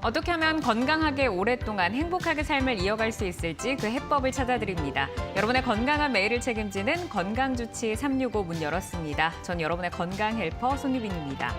어떻게 하면 건강하게 오랫동안 행복하게 삶을 이어갈 수 있을지 그 해법을 찾아드립니다. 여러분의 건강한 매일을 책임지는 건강주치 365 문 열었습니다. 전 여러분의 건강 헬퍼 손유빈입니다.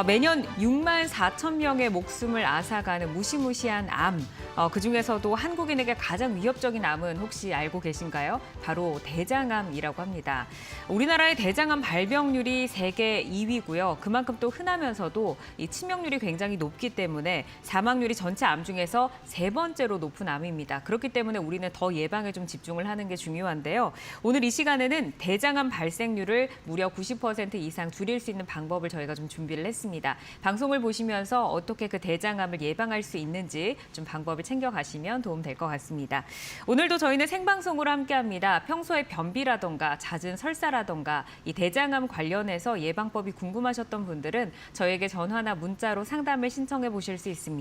매년 6만 4천 명의 목숨을 앗아가는 무시무시한 암. 그중에서도 한국인에게 가장 위협적인 암은 혹시 알고 계신가요? 바로 대장암이라고 합니다. 우리나라의 대장암 발병률이 세계 2위고요. 그만큼 또 흔하면서도 이 치명률이 굉장히 높기 때문에 사망률이 전체 암 중에서 세 번째로 높은 암입니다. 그렇기 때문에 우리는 더 예방에 좀 집중을 하는 게 중요한데요. 오늘 이 시간에는 대장암 발생률을 무려 90% 이상 줄일 수 있는 방법을 저희가 좀 준비를 했습니다. 방송을 보시면서 어떻게 그 대장암을 예방할 수 있는지 좀 방법을 챙겨가시면 도움 될 것 같습니다. 오늘도 저희는 생방송으로 함께합니다. 평소에 변비라던가 잦은 설사라던가 이 대장암 관련해서 예방법이 궁금하셨던 분들은 저에게 전화나 문자로 상담을 신청해 보실 수 있습니다.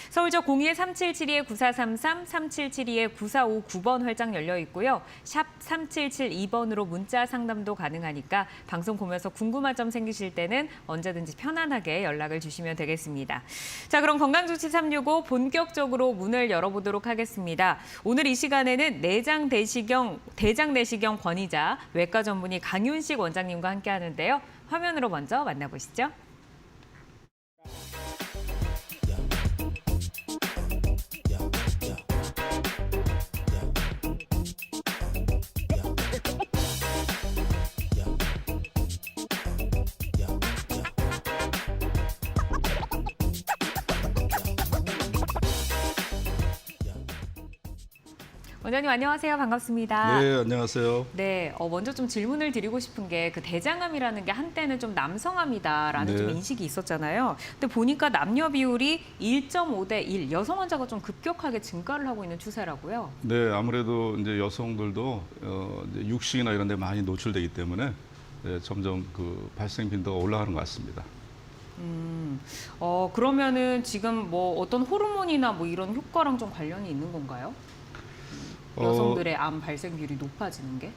서울역 02-3772-9433, 3772-9459번 활짝 열려 있고요. 샵 3772번으로 문자 상담도 가능하니까 방송 보면서 궁금한 점 생기실 때는 언제든지 편안하게 연락을 주시면 되겠습니다. 자, 그럼 건강주치 365 본격적으로 문을 열어보도록 하겠습니다. 오늘 이 시간에는 대장 내시경 권위자 외과 전문의 강윤식 원장님과 함께하는데요. 화면으로 먼저 만나보시죠. 원장님 안녕하세요. 반갑습니다. 네, 안녕하세요. 네, 먼저 좀 질문을 드리고 싶은 게 그 대장암이라는 게 한때는 좀 남성암이다라는 네. 좀 인식이 있었잖아요. 근데 보니까 남녀 비율이 1.5대 1, 여성 환자가 좀 급격하게 증가를 하고 있는 추세라고요. 네, 아무래도 이제 여성들도 이제 육식이나 이런 데 많이 노출되기 때문에 점점 그 발생 빈도가 올라가는 것 같습니다. 그러면은 지금 뭐 어떤 호르몬이나 뭐 이런 효과랑 좀 관련이 있는 건가요? 여성들의 암 발생 비율이 높아지는 게?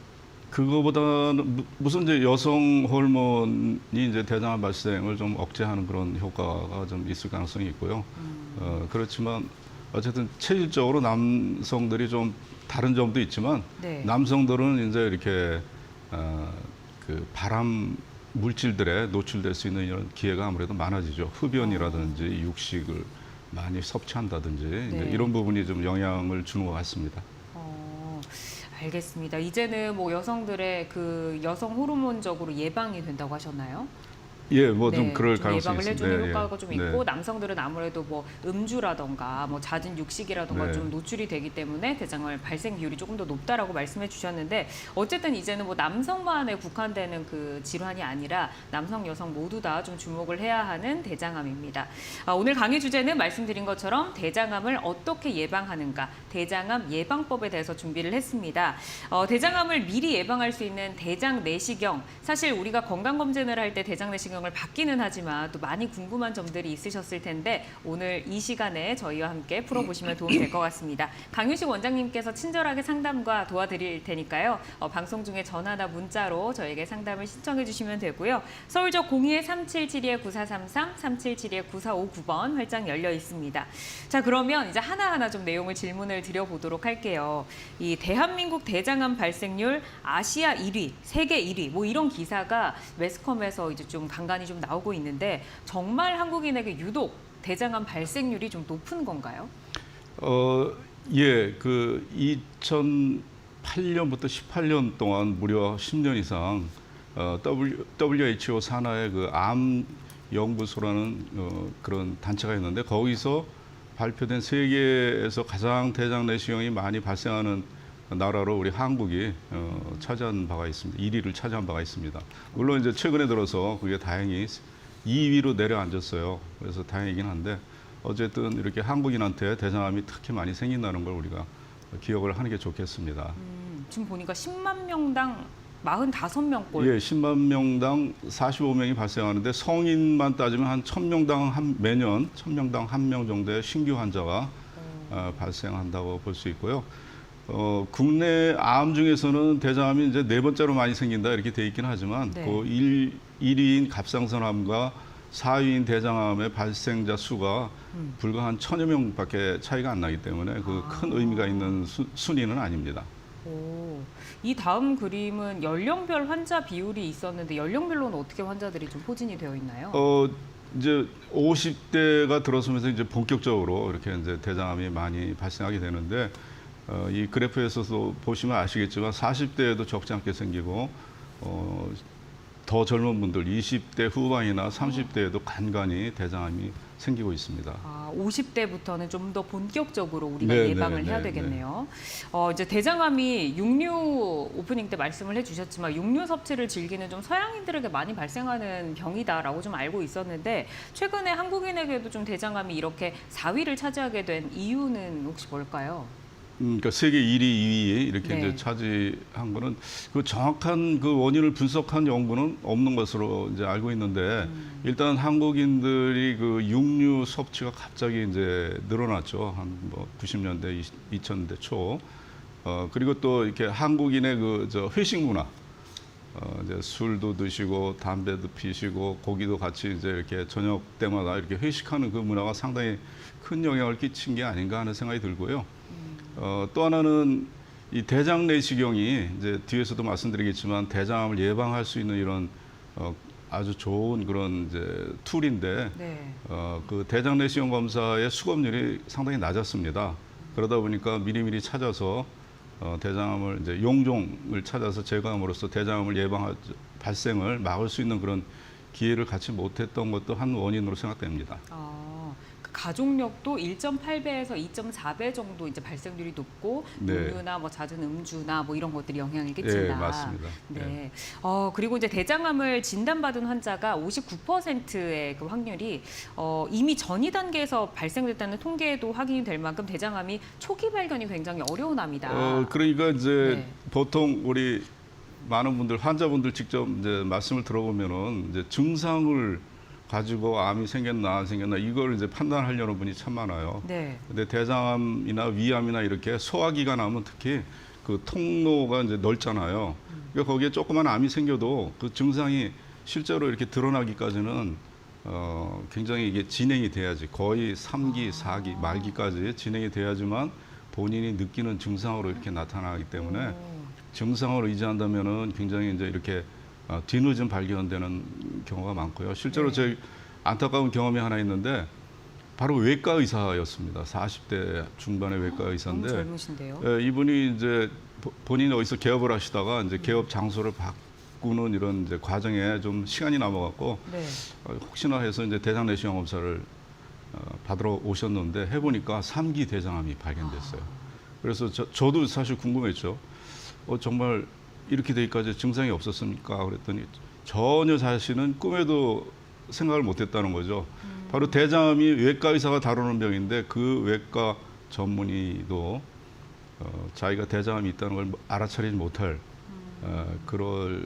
그거보다는 무슨 이제 여성 호르몬이 이제 대장암 발생을 좀 억제하는 그런 효과가 좀 있을 가능성이 있고요. 그렇지만 어쨌든 체질적으로 남성들이 좀 다른 점도 있지만 네. 남성들은 이제 이렇게 그 발암 물질들에 노출될 수 있는 이런 기회가 아무래도 많아지죠. 흡연이라든지 육식을 많이 섭취한다든지 이제 이런 부분이 좀 영향을 주는 것 같습니다. 알겠습니다. 이제는 뭐 여성들의 그 여성 호르몬적으로 예방이 된다고 하셨나요? 예, 뭐 좀 그럴 좀 가능성이 예방을 있습니다. 해주는 네, 효과가 예. 좀 있고 남성들은 아무래도 뭐 음주라던가 뭐 잦은 육식이라던가 네. 좀 노출이 되기 때문에 대장암 발생 비율이 조금 더 높다라고 말씀해 주셨는데 어쨌든 이제는 뭐 남성만에 국한되는 그 질환이 아니라 남성, 여성 모두 다 좀 주목을 해야 하는 대장암입니다. 오늘 강의 주제는 말씀드린 것처럼 대장암을 어떻게 예방하는가, 대장암 예방법에 대해서 준비를 했습니다. 대장암을 미리 예방할 수 있는 대장 내시경, 사실 우리가 건강검진을 할 때 대장 내시경 을 받기는 하지만 또 많이 궁금한 점들이 있으셨을 텐데 오늘 이 시간에 저희와 함께 풀어보시면 도움이 될 것 같습니다. 강윤식 원장님께서 친절하게 상담과 도와드릴 테니까요. 방송 중에 전화나 문자로 저에게 상담을 신청해 주시면 되고요. 서울역 02-3772-9433, 3772-9459번 활짝 열려 있습니다. 자, 그러면 이제 하나하나 좀 내용을 질문을 드려보도록 할게요. 이 대한민국 대장암 발생률 아시아 1위, 세계 1위 뭐 이런 기사가 매스컴에서 이제 좀 간간히 좀 나오고 있는데 정말 한국인에게 유독 대장암 발생률이 좀 높은 건가요? 예, 그 2008년부터 18년 동안 무려 10년 이상 WHO 산하의 그 암 연구소라는 그런 단체가 있는데 거기서 발표된 세계에서 가장 대장 내시경이 많이 발생하는 나라로 우리 한국이 차지한 바가 있습니다. 1위를 차지한 바가 있습니다. 물론 이제 최근에 들어서 그게 다행히 2위로 내려앉았어요. 그래서 다행이긴 한데 어쨌든 이렇게 한국인한테 대장암이 특히 많이 생긴다는 걸 우리가 기억을 하는 게 좋겠습니다. 지금 보니까 10만 명당 45명꼴. 예, 10만 명당 45명이 발생하는데 성인만 따지면 한 1000명당 매년 1000명당 1명 정도의 신규 환자가 발생한다고 볼 수 있고요. 국내 암 중에서는 대장암이 이제 네 번째로 많이 생긴다 이렇게 돼 있긴 하지만 네. 그 1위인 갑상선암과 4위인 대장암의 발생자 수가 불과 한 1,000여 명밖에 차이가 안 나기 때문에 그 큰 의미가 있는 순위는 아닙니다. 오, 이 다음 그림은 연령별 환자 비율이 있었는데 연령별로는 어떻게 환자들이 좀 포진이 되어 있나요? 이제 50대가 들어서면서 이제 본격적으로 이렇게 이제 대장암이 많이 발생하게 되는데 이 그래프에서도 보시면 아시겠지만 40대에도 적지 않게 생기고 더 젊은 분들 20대 후반이나 30대에도 간간히 대장암이 생기고 있습니다. 50대부터는 좀 더 본격적으로 우리가 네, 예방을 네, 해야 네, 되겠네요. 이제 대장암이 육류 오프닝 때 말씀을 해주셨지만 육류 섭취를 즐기는 좀 서양인들에게 많이 발생하는 병이다라고 좀 알고 있었는데 최근에 한국인에게도 좀 대장암이 이렇게 4위를 차지하게 된 이유는 혹시 뭘까요? 그러니까 세계 1위, 2위 이렇게 네. 이제 차지한 거는 그 정확한 그 원인을 분석한 연구는 없는 것으로 이제 알고 있는데 일단 한국인들이 그 육류 섭취가 갑자기 이제 늘어났죠. 한 뭐 90년대, 2000년대 초. 그리고 또 이렇게 한국인의 그 저 회식 문화. 이제 술도 드시고 담배도 피시고 고기도 같이 이제 이렇게 저녁 때마다 이렇게 회식하는 그 문화가 상당히 큰 영향을 끼친 게 아닌가 하는 생각이 들고요. 또 하나는 이 대장 내시경이 이제 뒤에서도 말씀드리겠지만 대장암을 예방할 수 있는 이런 아주 좋은 그런 이제 툴인데 네. 그 대장 내시경 검사의 수검률이 상당히 낮았습니다. 그러다 보니까 미리미리 찾아서 대장암을 이제 용종을 찾아서 제거함으로써 대장암을 발생을 막을 수 있는 그런 기회를 갖지 못했던 것도 한 원인으로 생각됩니다. 그 가족력도 1.8배에서 2.4배 정도 이제 발생률이 높고 네. 음료나 뭐 잦은 음주나 뭐 이런 것들이 영향을 끼친다. 네, 맞습니다. 네. 그리고 이제 대장암을 진단받은 환자가 59%의 그 확률이 이미 전이 단계에서 발생됐다는 통계에도 확인이 될 만큼 대장암이 초기 발견이 굉장히 어려운 암이다. 그러니까 이제 네. 보통 우리 많은 분들 환자분들 직접 이제 말씀을 들어보면은 이제 증상을 가지고 암이 생겼나 안 생겼나 이걸 이제 판단하려는 분이 참 많아요. 네. 근데 대장암이나 위암이나 이렇게 소화기관암은 특히 그 통로가 이제 넓잖아요. 그러니까 거기에 조그만 암이 생겨도 그 증상이 실제로 이렇게 드러나기까지는 굉장히 이게 진행이 돼야지 거의 3기, 4기, 말기까지 진행이 돼야지만 본인이 느끼는 증상으로 이렇게 나타나기 때문에 증상을 의지한다면은 굉장히 이제 이렇게 뒤늦은 발견되는 경우가 많고요. 실제로 네. 제 안타까운 경험이 하나 있는데 바로 외과 의사였습니다. 40대 중반의 외과 너무 의사인데 젊으신데요. 이분이 이제 본인이 어디서 개업을 하시다가 이제 개업 장소를 바꾸는 이런 이제 과정에 좀 시간이 남아갖고 네. 혹시나 해서 이제 대장 내시경 검사를 받으러 오셨는데 해보니까 3기 대장암이 발견됐어요. 그래서 저도 사실 궁금했죠. 정말 이렇게 되기까지 증상이 없었습니까? 그랬더니 전혀 자신은 꿈에도 생각을 못했다는 거죠. 바로 대장암이 외과 의사가 다루는 병인데 그 외과 전문의도 자기가 대장암이 있다는 걸 알아차리지 못할 그러니까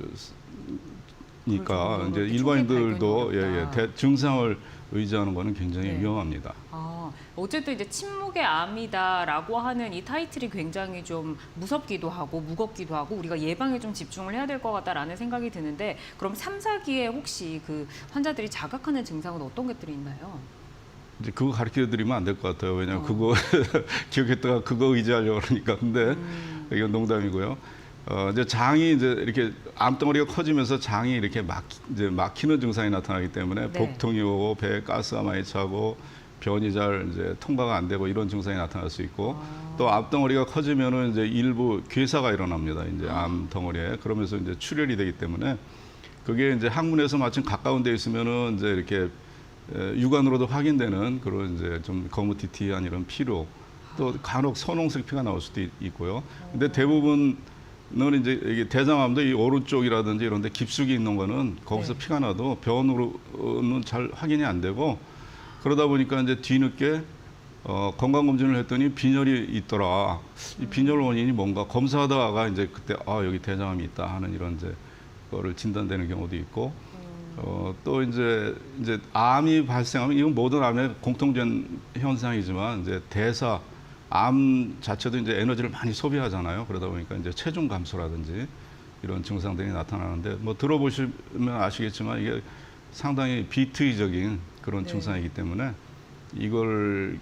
이제 이렇게 일반인들도 초기 발견이 어렵다. 증상을 의지하는 거는 굉장히 네. 위험합니다. 어쨌든 이제 침묵의 암이다라고 하는 이 타이틀이 굉장히 좀 무섭기도 하고 무겁기도 하고 우리가 예방에 좀 집중을 해야 될 것 같다라는 생각이 드는데 그럼 3, 4기에 혹시 그 환자들이 자각하는 증상은 어떤 것들이 있나요? 이제 그거 가르쳐 드리면 안 될 것 같아요. 왜냐하면 그거 기억했다가 그거 의지하려고 그러니까. 근데 이건 농담이고요. 이제 장이 이제 이렇게 암덩어리가 커지면서 장이 이렇게 이제 막히는 증상이 나타나기 때문에 네. 복통이 오고 배에 가스가 많이 차고 변이 잘 이제 통과가 안 되고 이런 증상이 나타날 수 있고 또 암덩어리가 커지면은 이제 일부 괴사가 일어납니다. 이제 암덩어리에 그러면서 이제 출혈이 되기 때문에 그게 이제 항문에서 마침 가까운 데 있으면은 이제 이렇게 육안으로도 확인되는 그런 이제 좀 거무튀튀한 이런 피로 또 간혹 선홍색 피가 나올 수도 있고요. 근데 대부분은 이제 이게 대장암도 이 오른쪽이라든지 이런 데 깊숙이 있는 거는 거기서 네. 피가 나도 변으로는 잘 확인이 안 되고 그러다 보니까 이제 뒤늦게 건강검진을 했더니 빈혈이 있더라. 이 빈혈 원인이 뭔가 검사하다가 이제 그때 여기 대장암이 있다 하는 이런 이제 거를 진단되는 경우도 있고 또 이제 암이 발생하면 이건 모든 암의 공통된 현상이지만 이제 암 자체도 이제 에너지를 많이 소비하잖아요. 그러다 보니까 이제 체중 감소라든지 이런 증상들이 나타나는데 뭐 들어보시면 아시겠지만 이게 상당히 비특이적인 그런 네. 증상이기 때문에 이걸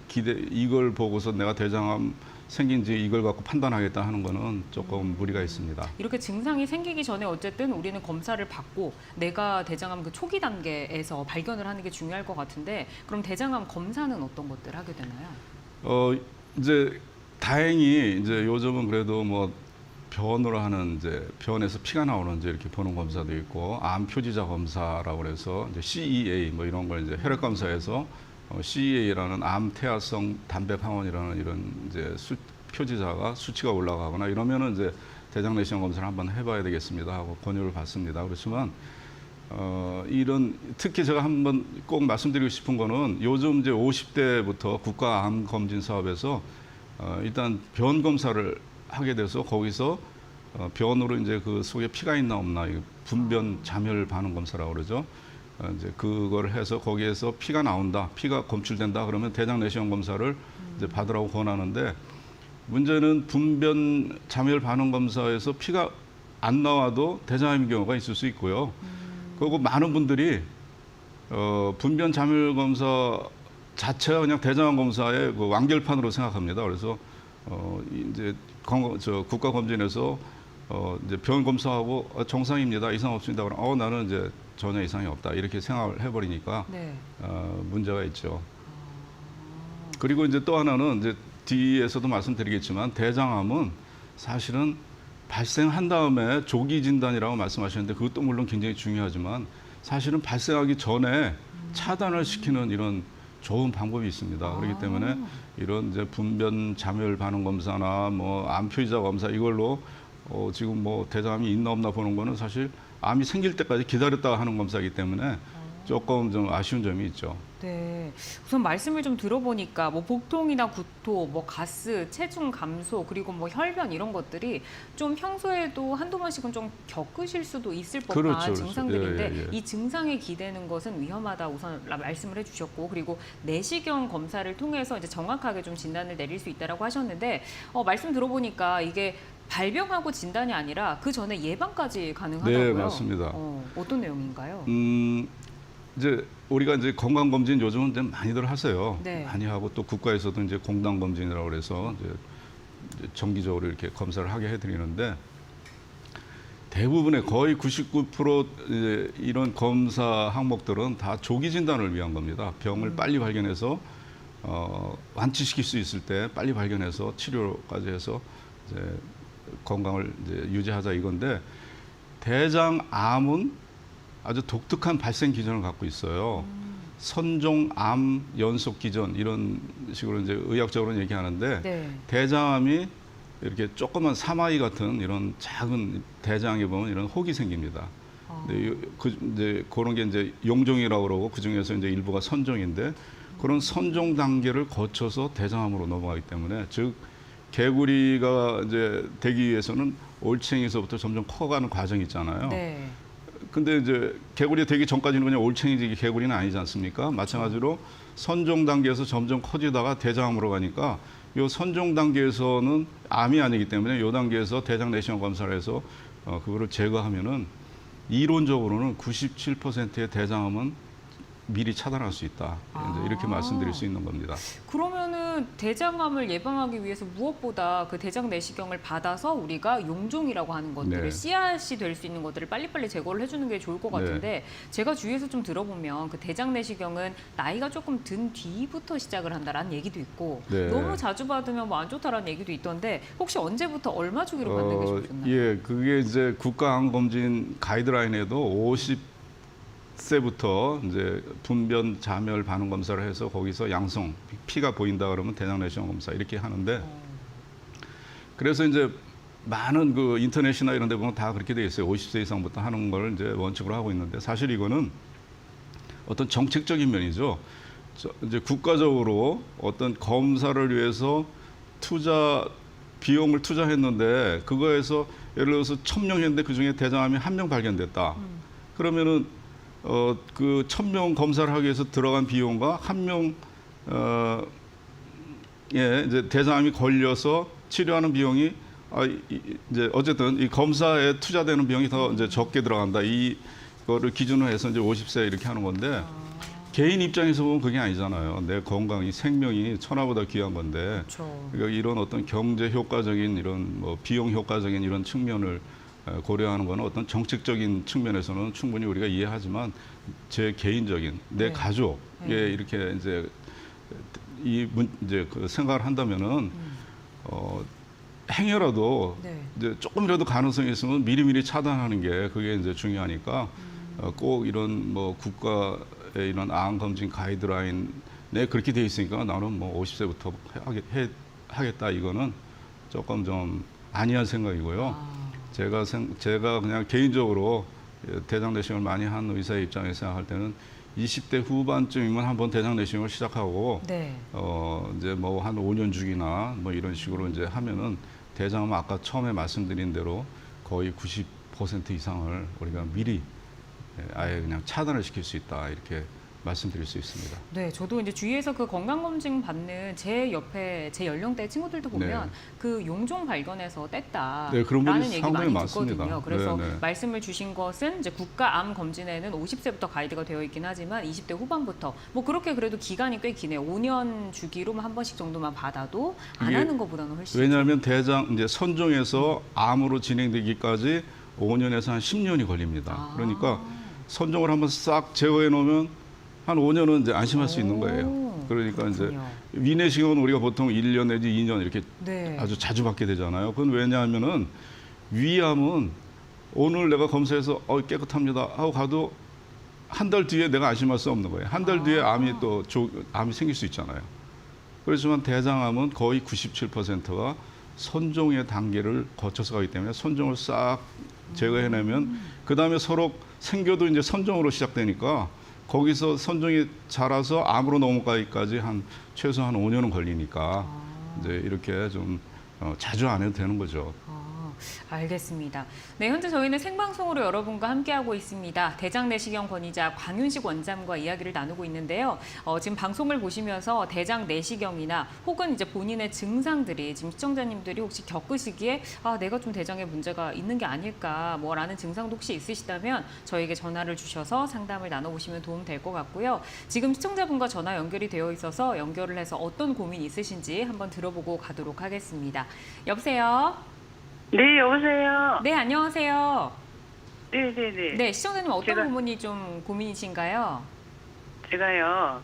보고서 내가 대장암 생긴지 이걸 갖고 판단하겠다 하는 거는 조금 무리가 있습니다. 이렇게 증상이 생기기 전에 어쨌든 우리는 검사를 받고 내가 대장암 그 초기 단계에서 발견을 하는 게 중요할 것 같은데 그럼 대장암 검사는 어떤 것들 하게 되나요? 이제 다행히 이제 요즘은 그래도 뭐 변으로 하는 이제 변에서 피가 나오는지 이렇게 보는 검사도 있고 암 표지자 검사라고 그래서 이제 CEA 뭐 이런 걸 이제 혈액 검사에서 CEA라는 암 태아성 담배 항원이라는 이런 이제 표지자가 수치가 올라가거나 이러면은 이제 대장 내시경 검사를 한번 해봐야 되겠습니다 하고 권유를 받습니다. 그렇지만 이런 특히 제가 한번 꼭 말씀드리고 싶은 거는 요즘 이제 50대부터 국가 암 검진 사업에서 일단 변 검사를 하게 돼서 거기서 변으로 이제 그 속에 피가 있나 없나 분변 잠열 반응 검사라고 그러죠. 이제 그걸 해서 거기에서 피가 나온다, 피가 검출된다 그러면 대장 내시경 검사를 이제 받으라고 권하는데 문제는 분변 잠열 반응 검사에서 피가 안 나와도 대장암인 경우가 있을 수 있고요. 그리고 많은 분들이 분변 잠열 검사 자체가 그냥 대장암 검사의 그 완결판으로 생각합니다. 그래서 이제 국가 검진에서 이제 병 검사하고 정상입니다, 이상 없습니다. 그럼 나는 이제 전혀 이상이 없다 이렇게 생각을 해버리니까 네. 문제가 있죠. 그리고 이제 또 하나는 이제 뒤에서도 말씀드리겠지만 대장암은 사실은 발생한 다음에 조기 진단이라고 말씀하셨는데 그것도 물론 굉장히 중요하지만 사실은 발생하기 전에 차단을 시키는 이런 좋은 방법이 있습니다. 그렇기 때문에 이런 이제 분변 잠열 반응 검사나 뭐 암 표지자 검사 이걸로 지금 뭐 대장암이 있나 없나 보는 거는 사실 암이 생길 때까지 기다렸다가 하는 검사이기 때문에 조금 좀 아쉬운 점이 있죠. 네, 우선 말씀을 좀 들어보니까 뭐 복통이나 구토, 뭐 가스, 체중 감소 그리고 뭐 혈변 이런 것들이 좀 평소에도 한두 번씩은 좀 겪으실 수도 있을 법한 그렇죠. 증상들인데 예. 이 증상에 기대는 것은 위험하다 우선 말씀을 해주셨고 그리고 내시경 검사를 통해서 이제 정확하게 좀 진단을 내릴 수 있다라고 하셨는데 말씀 들어보니까 이게 발병하고 진단이 아니라 그 전에 예방까지 가능하다고요? 네, 맞습니다. 어떤 내용인가요? 이제 우리가 이제 건강 검진 요즘은 이제 많이들 하세요. 네. 많이 하고 또 국가에서도 이제 공당 검진이라고 그래서 이제 정기적으로 이렇게 검사를 하게 해드리는데 대부분의 거의 99% 이제 이런 검사 항목들은 다 조기 진단을 위한 겁니다. 병을 빨리 발견해서 완치시킬 수 있을 때 빨리 발견해서 치료까지 해서 이제 건강을 이제 유지하자 이건데 대장암은 아주 독특한 발생 기전을 갖고 있어요. 선종암 연속 기전 이런 식으로 이제 의학적으로 얘기하는데 네. 대장암이 이렇게 조그만 사마이 같은 이런 작은 대장에 보면 이런 혹이 생깁니다. 근데 이제 그런 게 이제 용종이라고 그러고 그 중에서 이제 일부가 선종인데 그런 선종 단계를 거쳐서 대장암으로 넘어가기 때문에 즉 개구리가 이제 되기 위해서는 올챙이서부터 점점 커가는 과정이 있잖아요. 네. 근데 이제 개구리 되기 전까지는 그냥 올챙이지 개구리는 아니지 않습니까? 마찬가지로 선종 단계에서 점점 커지다가 대장암으로 가니까 이 선종 단계에서는 암이 아니기 때문에 이 단계에서 대장 내시경 검사를 해서 그거를 제거하면은 이론적으로는 97%의 대장암은 미리 차단할 수 있다. 이제 이렇게 말씀드릴 수 있는 겁니다. 그러면은 대장암을 예방하기 위해서 무엇보다 그 대장 내시경을 받아서 우리가 용종이라고 하는 것들을 네. 씨앗이 될 수 있는 것들을 빨리빨리 제거를 해주는 게 좋을 것 같은데 네. 제가 주위에서 좀 들어보면 그 대장 내시경은 나이가 조금 든 뒤부터 시작을 한다라는 얘기도 있고 네. 너무 자주 받으면 뭐 안 좋다라는 얘기도 있던데 혹시 언제부터 얼마 주기로 받는 게 좋겠나요? 예, 그게 이제 국가암검진 가이드라인에도 50세부터 이제 분변 자멸 반응 검사를 해서 거기서 양성 피가 보인다 그러면 대장 내시경 검사 이렇게 하는데 그래서 이제 많은 그 인터넷이나 이런 데 보면 다 그렇게 돼 있어요. 50세 이상부터 하는 걸 이제 원칙으로 하고 있는데 사실 이거는 어떤 정책적인 면이죠. 이제 국가적으로 어떤 검사를 위해서 비용을 투자했는데 그거에서 예를 들어서 1,000명 했는데 그중에 대장암이 1명 발견됐다. 그러면은 그 1,000명 검사를 하기 위해서 들어간 비용과 한 명 이제 대장암이 걸려서 치료하는 비용이 이제 어쨌든 이 검사에 투자되는 비용이 더 이제 적게 들어간다. 거를 기준으로 해서 이제 50세 이렇게 하는 건데 개인 입장에서 보면 그게 아니잖아요. 내 건강이 생명이 천하보다 귀한 건데 그렇죠. 그러니까 이런 어떤 경제 효과적인 이런 뭐 비용 효과적인 이런 측면을 고려하는 거는 어떤 정책적인 측면에서는 충분히 우리가 이해하지만 제 개인적인 내 네. 가족에 네. 이렇게 이제 이제 그 생각을 한다면은 행여라도 네. 이제 조금이라도 가능성이 있으면 미리미리 차단하는 게 그게 이제 중요하니까 꼭 이런 뭐 국가의 이런 암 검진 가이드라인에 그렇게 돼 있으니까 나는 뭐 50세부터 하겠다 이거는 조금 좀 아니한 생각이고요. 제가 그냥 개인적으로 대장 내시경을 많이 한 의사의 입장에서 생각할 때는 20대 후반쯤이면 한번 대장 내시경을 시작하고 네. 이제 뭐 한 5년 주기나 뭐 이런 식으로 이제 하면은 대장암 아까 처음에 말씀드린 대로 거의 90% 이상을 우리가 미리 아예 그냥 차단을 시킬 수 있다 이렇게 말씀드릴 수 있습니다. 네, 저도 이제 주위에서 그 건강검진 받는 제 옆에 제 연령대 친구들도 보면 네. 그 용종 발견해서 뗐다라는 네, 그런 분이 얘기 상당히 많이 많습니다. 듣거든요. 그래서 네, 네. 말씀을 주신 것은 이제 국가암 검진에는 50세부터 가이드가 되어 있긴 하지만 20대 후반부터 뭐 그렇게 그래도 기간이 꽤 기네요. 5년 주기로만 한 번씩 정도만 받아도 안 이게 하는 것보다는 훨씬 왜냐하면 대장 이제 선종에서 암으로 진행되기까지 5년에서 한 10년이 걸립니다. 그러니까 선종을 한번 싹 제거해 놓으면 한 5년은 이제 안심할 수 있는 거예요. 그러니까 이제 그렇군요. 위내시경은 우리가 보통 1년 내지 2년 이렇게 네. 아주 자주 받게 되잖아요. 그건 왜냐하면은 위암은 오늘 내가 검사해서 깨끗합니다 하고 가도 한 달 뒤에 내가 안심할 수 없는 거예요. 한 달 뒤에 암이 또 암이 생길 수 있잖아요. 그렇지만 대장암은 거의 97%가 선종의 단계를 거쳐서 가기 때문에 선종을 싹 제거해내면 그 다음에 서로 생겨도 이제 선종으로 시작되니까 거기서 선종이 자라서 암으로 넘어가기까지 한 최소 한 5년은 걸리니까 이제 이렇게 좀 자주 안 해도 되는 거죠. 알겠습니다. 네, 현재 저희는 생방송으로 여러분과 함께하고 있습니다. 대장 내시경 권위자 광윤식 원장과 이야기를 나누고 있는데요. 지금 방송을 보시면서 대장 내시경이나 혹은 이제 본인의 증상들이 지금 시청자님들이 혹시 겪으시기에 내가 좀 대장에 문제가 있는 게 아닐까 뭐라는 증상도 혹시 있으시다면 저에게 전화를 주셔서 상담을 나눠보시면 도움 될 것 같고요. 지금 시청자분과 전화 연결이 되어 있어서 연결을 해서 어떤 고민이 있으신지 한번 들어보고 가도록 하겠습니다. 여보세요? 네, 여보세요. 네, 안녕하세요. 네네네. 네, 시청자님 어떤 제가- 부분이 좀 고민이신가요? 제가요,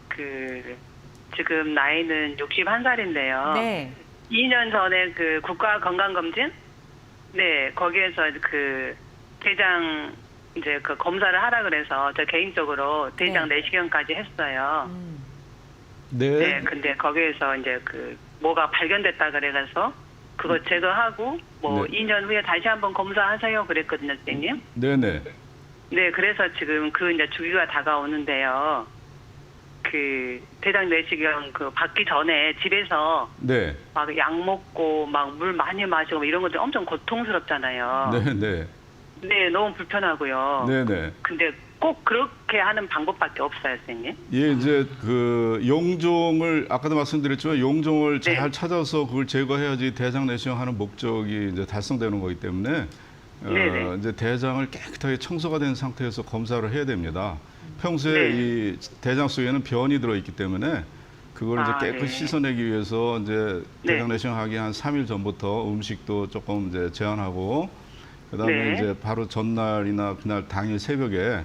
지금 나이는 61살인데요. 네. 2년 전에 그 국가 건강검진? 네, 거기에서 대장, 이제 그 검사를 하라 그래서 저 개인적으로 대장 내시경까지 했어요. 네, 근데 거기에서 이제 뭐가 발견됐다 그래서 그거 제거하고 뭐 네. 2년 후에 다시 한번 검사하세요 그랬거든요, 선생님. 네네. 네, 그래서 지금 이제 주기가 다가오는데요. 대장 내시경 받기 전에 집에서 네. 막 약 먹고 막 물 많이 마시고 이런 것들 엄청 고통스럽잖아요. 네네. 네, 너무 불편하고요. 네네. 근데 꼭 그렇게 하는 방법밖에 없어요, 선생님. 예, 이제 용종을 아까도 말씀드렸지만 용종을 네. 잘 찾아서 그걸 제거해야지 대장 내시경 하는 목적이 이제 달성되는 거기 때문에 네네. 이제 대장을 깨끗하게 청소가 된 상태에서 검사를 해야 됩니다. 평소에 네. 이 대장 속에는 변이 들어 있기 때문에 그걸 이제 깨끗이 네. 씻어내기 위해서 이제 네. 대장 내시경 하기 한 3일 전부터 음식도 조금 이제 제한하고 그다음에 네. 이제 바로 전날이나 그날 당일 새벽에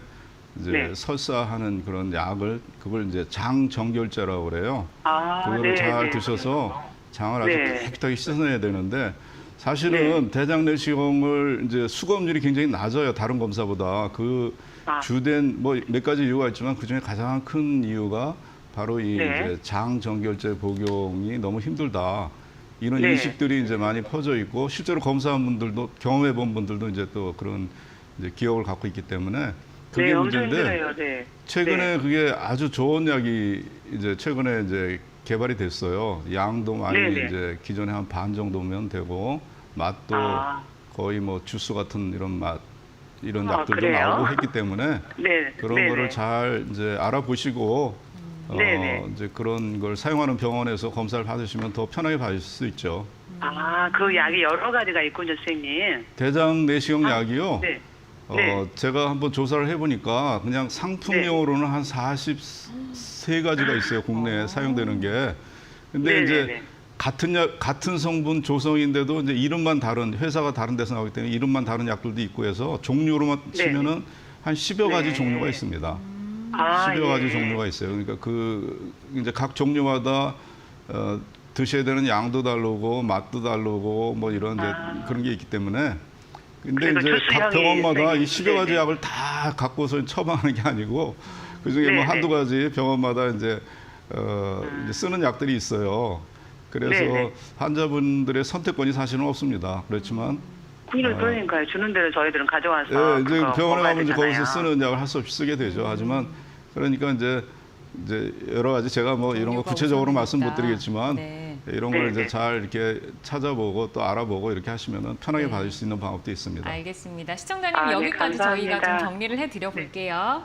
이제 네. 설사하는 그런 약을 그걸 이제 장정결제라고 그래요. 그거를 네, 잘 네. 드셔서 장을 아주 네. 깨끗하게 씻어내야 되는데 사실은 대장 내시경을 이제 수검률이 굉장히 낮아요. 다른 검사보다 주된 뭐 몇 가지 이유가 있지만 그 중에 가장 큰 이유가 바로 이 네. 이제 장정결제 복용이 너무 힘들다. 이런 네. 인식들이 이제 많이 퍼져 있고 실제로 검사한 분들도 경험해 본 분들도 이제 또 그런 이제 기억을 갖고 있기 때문에 그게 네, 엄청 문제인데 힘들어요. 네. 최근에 그게 아주 좋은 약이 이제 최근에 이제 개발이 됐어요. 양도 많이 네네. 이제 기존에 한 반 정도면 되고 맛도 거의 뭐 주스 같은 이런 맛 이런 약들도 그래요? 나오고 했기 때문에 네. 그런 네네. 거를 잘 이제 알아보시고 네네. 이제 그런 걸 사용하는 병원에서 검사를 받으시면 더 편하게 받을 수 있죠. 그 약이 여러 가지가 있군요, 선생님. 대장 내시경 약이요. 네. 네. 제가 한번 조사를 해보니까 그냥 상품용으로는 한 43가지가 있어요. 국내에 사용되는 게. 근데 네, 이제 네, 네. 같은 성분 조성인데도 이제 이름만 다른 회사가 다른 데서 나오기 때문에 이름만 다른 약들도 있고 해서 종류로만 치면은 한 10여 가지 네. 종류가 있습니다. 아, 10여 가지 예. 종류가 있어요. 그러니까 그 이제 각 종류마다 드셔야 되는 양도 다르고 맛도 다르고 뭐 이런 이제 그런 게 있기 때문에 근데 그리고 이제 주스 각 향이 병원마다 이 생기는, 10여 가지 네네. 약을 다 갖고서 처방하는 게 아니고 그중에 뭐 네네. 한두 가지 병원마다 이제 이제 쓰는 약들이 있어요. 그래서 네네. 환자분들의 선택권이 사실은 없습니다. 그렇지만 그러니까요. 주는 대로 저희들은 가져와서 예, 이제 그거 병원에 먹어야 가면 이제 되잖아요. 거기서 쓰는 약을 할 수 없이 쓰게 되죠. 하지만 그러니까 이제 여러 가지 제가 뭐 이런 거 종류가 구체적으로 말씀 못 우선이니까. 드리겠지만 네. 이런 걸 이제 네네. 잘 이렇게 찾아보고 또 알아보고 이렇게 하시면은 편하게 네. 받을 수 있는 방법도 있습니다. 알겠습니다. 시청자님 아, 네, 여기까지 저희가 감사합니다. 좀 정리를 해드려 볼게요.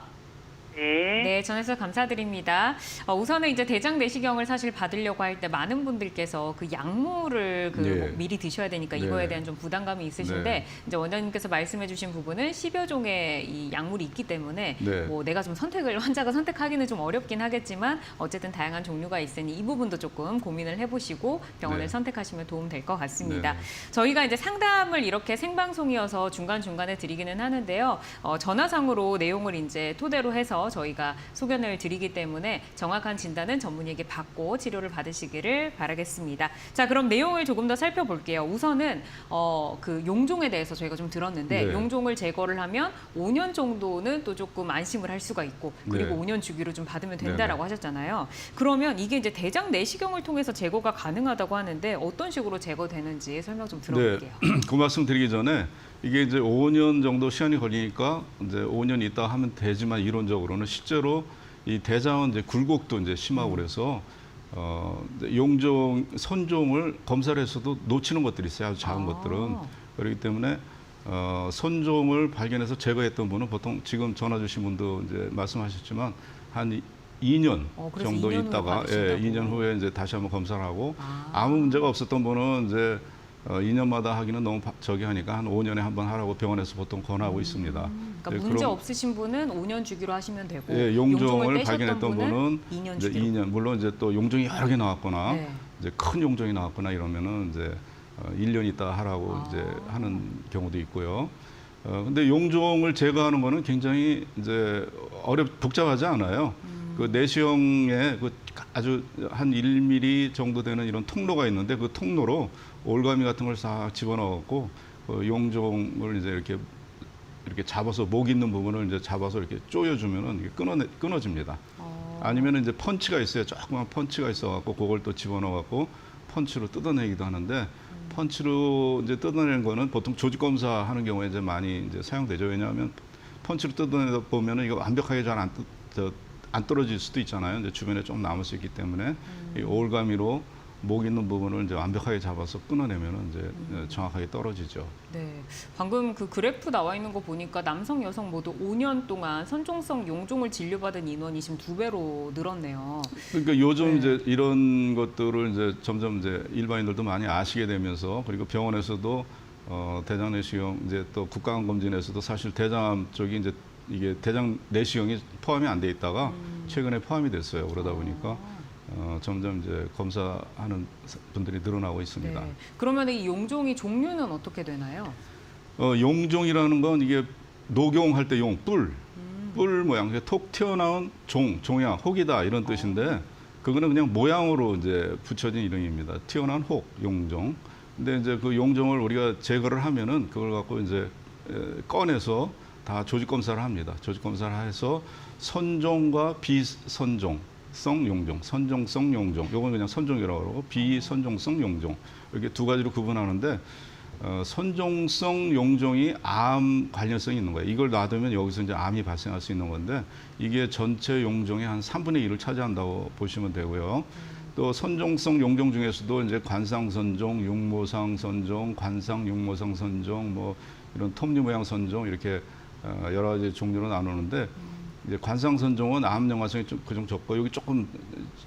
네. 네, 전해서 감사드립니다. 우선은 이제 대장 내시경을 사실 받으려고 할 때 많은 분들께서 그 약물을 네. 뭐 미리 드셔야 되니까 네. 이거에 대한 좀 부담감이 있으신데 네. 이제 원장님께서 말씀해주신 부분은 10여 종의 이 약물이 있기 때문에 네. 뭐 내가 좀 환자가 선택하기는 좀 어렵긴 하겠지만 어쨌든 다양한 종류가 있으니 이 부분도 조금 고민을 해보시고 병원을 네. 선택하시면 도움 될 것 같습니다. 네. 저희가 이제 상담을 이렇게 생방송이어서 중간중간에 드리기는 하는데요. 전화상으로 내용을 이제 토대로 해서 저희가 소견을 드리기 때문에 정확한 진단은 전문의에게 받고 치료를 받으시기를 바라겠습니다. 자, 그럼 내용을 조금 더 살펴볼게요. 우선은 그 용종에 대해서 저희가 좀 들었는데 네. 용종을 제거를 하면 5년 정도는 또 조금 안심을 할 수가 있고 그리고 네. 5년 주기로 좀 받으면 된다라고 하셨잖아요. 그러면 이게 이제 대장 내시경을 통해서 제거가 가능하다고 하는데 어떤 식으로 제거되는지 설명 좀 들어볼게요. 그 말씀 드리기 전에 이게 이제 5년 정도 시간이 걸리니까 이제 5년 있다 하면 되지만 이론적으로는 실제로 이 대장은 이제 굴곡도 이제 심하고 그래서 이제 선종을 검사를 해서도 놓치는 것들이 있어요. 아주 작은 것들은. 그렇기 때문에 선종을 발견해서 제거했던 분은 보통 지금 전화 주신 분도 이제 말씀하셨지만 한 2년 그래서 정도 2년 후에 있다가 받으신다고. 2년 후에 이제 다시 한번 검사를 하고 아무 문제가 없었던 분은 이제 2년마다 하기는 너무 저기 하니까 한 5년에 한 번 하라고 병원에서 보통 권하고 있습니다. 그러니까 네, 문제 그럼, 없으신 분은 5년 주기로 하시면 되고 예, 용종을 떼셨던 발견했던 분은 2년 이제 주기로. 2년 물론 이제 또 용종이 여러 개 나왔거나 네. 이제 큰 용종이 나왔거나 이러면은 이제 1년 있다 하라고 이제 아. 하는 경우도 있고요. 근데 용종을 제거하는 거는 굉장히 이제 복잡하지 않아요. 그 내시경에 그 아주 한 1mm 정도 되는 이런 통로가 있는데 그 통로로 올가미 같은 걸 싹 집어넣었고 그 용종을 이제 이렇게 잡아서 목 있는 부분을 이제 잡아서 이렇게 조여주면은 이게 끊어집니다. 아니면은 이제 펀치가 있어요. 조그만 펀치가 있어갖고 그걸 또 집어넣어갖고 펀치로 뜯어내기도 하는데 펀치로 이제 뜯어내는 거는 보통 조직 검사하는 경우에 이제 많이 이제 사용되죠. 왜냐하면 펀치로 뜯어내다 보면은 이거 완벽하게 잘 안 떨어질 수도 있잖아요. 이제 주변에 좀 남을 수 있기 때문에 이 올가미로 목 있는 부분을 이제 완벽하게 잡아서 끊어내면은 이제 정확하게 떨어지죠. 네, 방금 그 그래프 나와 있는 거 보니까 남성, 여성 모두 5년 동안 선종성 용종을 진료받은 인원이 지금 2배로 늘었네요. 그러니까 요즘 네. 이제 이런 것들을 이제 점점 이제 일반인들도 많이 아시게 되면서 그리고 병원에서도 대장 내시경 이제 또 국가암 검진에서도 사실 대장암 쪽이 이제 이게 대장 내시경이 포함이 안 돼 있다가 최근에 포함이 됐어요. 그러다 보니까 점점 이제 검사하는 분들이 늘어나고 있습니다. 네. 그러면 이 용종이 종류는 어떻게 되나요? 용종이라는 건 이게 녹용할 때 뿔 모양, 톡 튀어나온 종양, 혹이다 이런 뜻인데 그거는 그냥 모양으로 이제 붙여진 이름입니다. 튀어나온 혹, 용종. 근데 이제 그 용종을 우리가 제거를 하면은 그걸 갖고 이제 꺼내서 다 조직 검사를 합니다. 조직 검사를 해서 선종과 비선종성 용종, 선종성 용종, 요건 그냥 선종이라고 그러고 비선종성 용종 이렇게 두 가지로 구분하는데 선종성 용종이 암 관련성이 있는 거예요. 이걸 놔두면 여기서 이제 암이 발생할 수 있는 건데 이게 전체 용종의 한 3분의 1을 차지한다고 보시면 되고요. 또 선종성 용종 중에서도 이제 관상선종, 육모상선종, 관상육모상선종, 뭐 이런 톱니 모양 선종 이렇게 여러 가지 종류로 나누는데 이제 관상선종은 암 연관성이 좀 그정 적고 여기 조금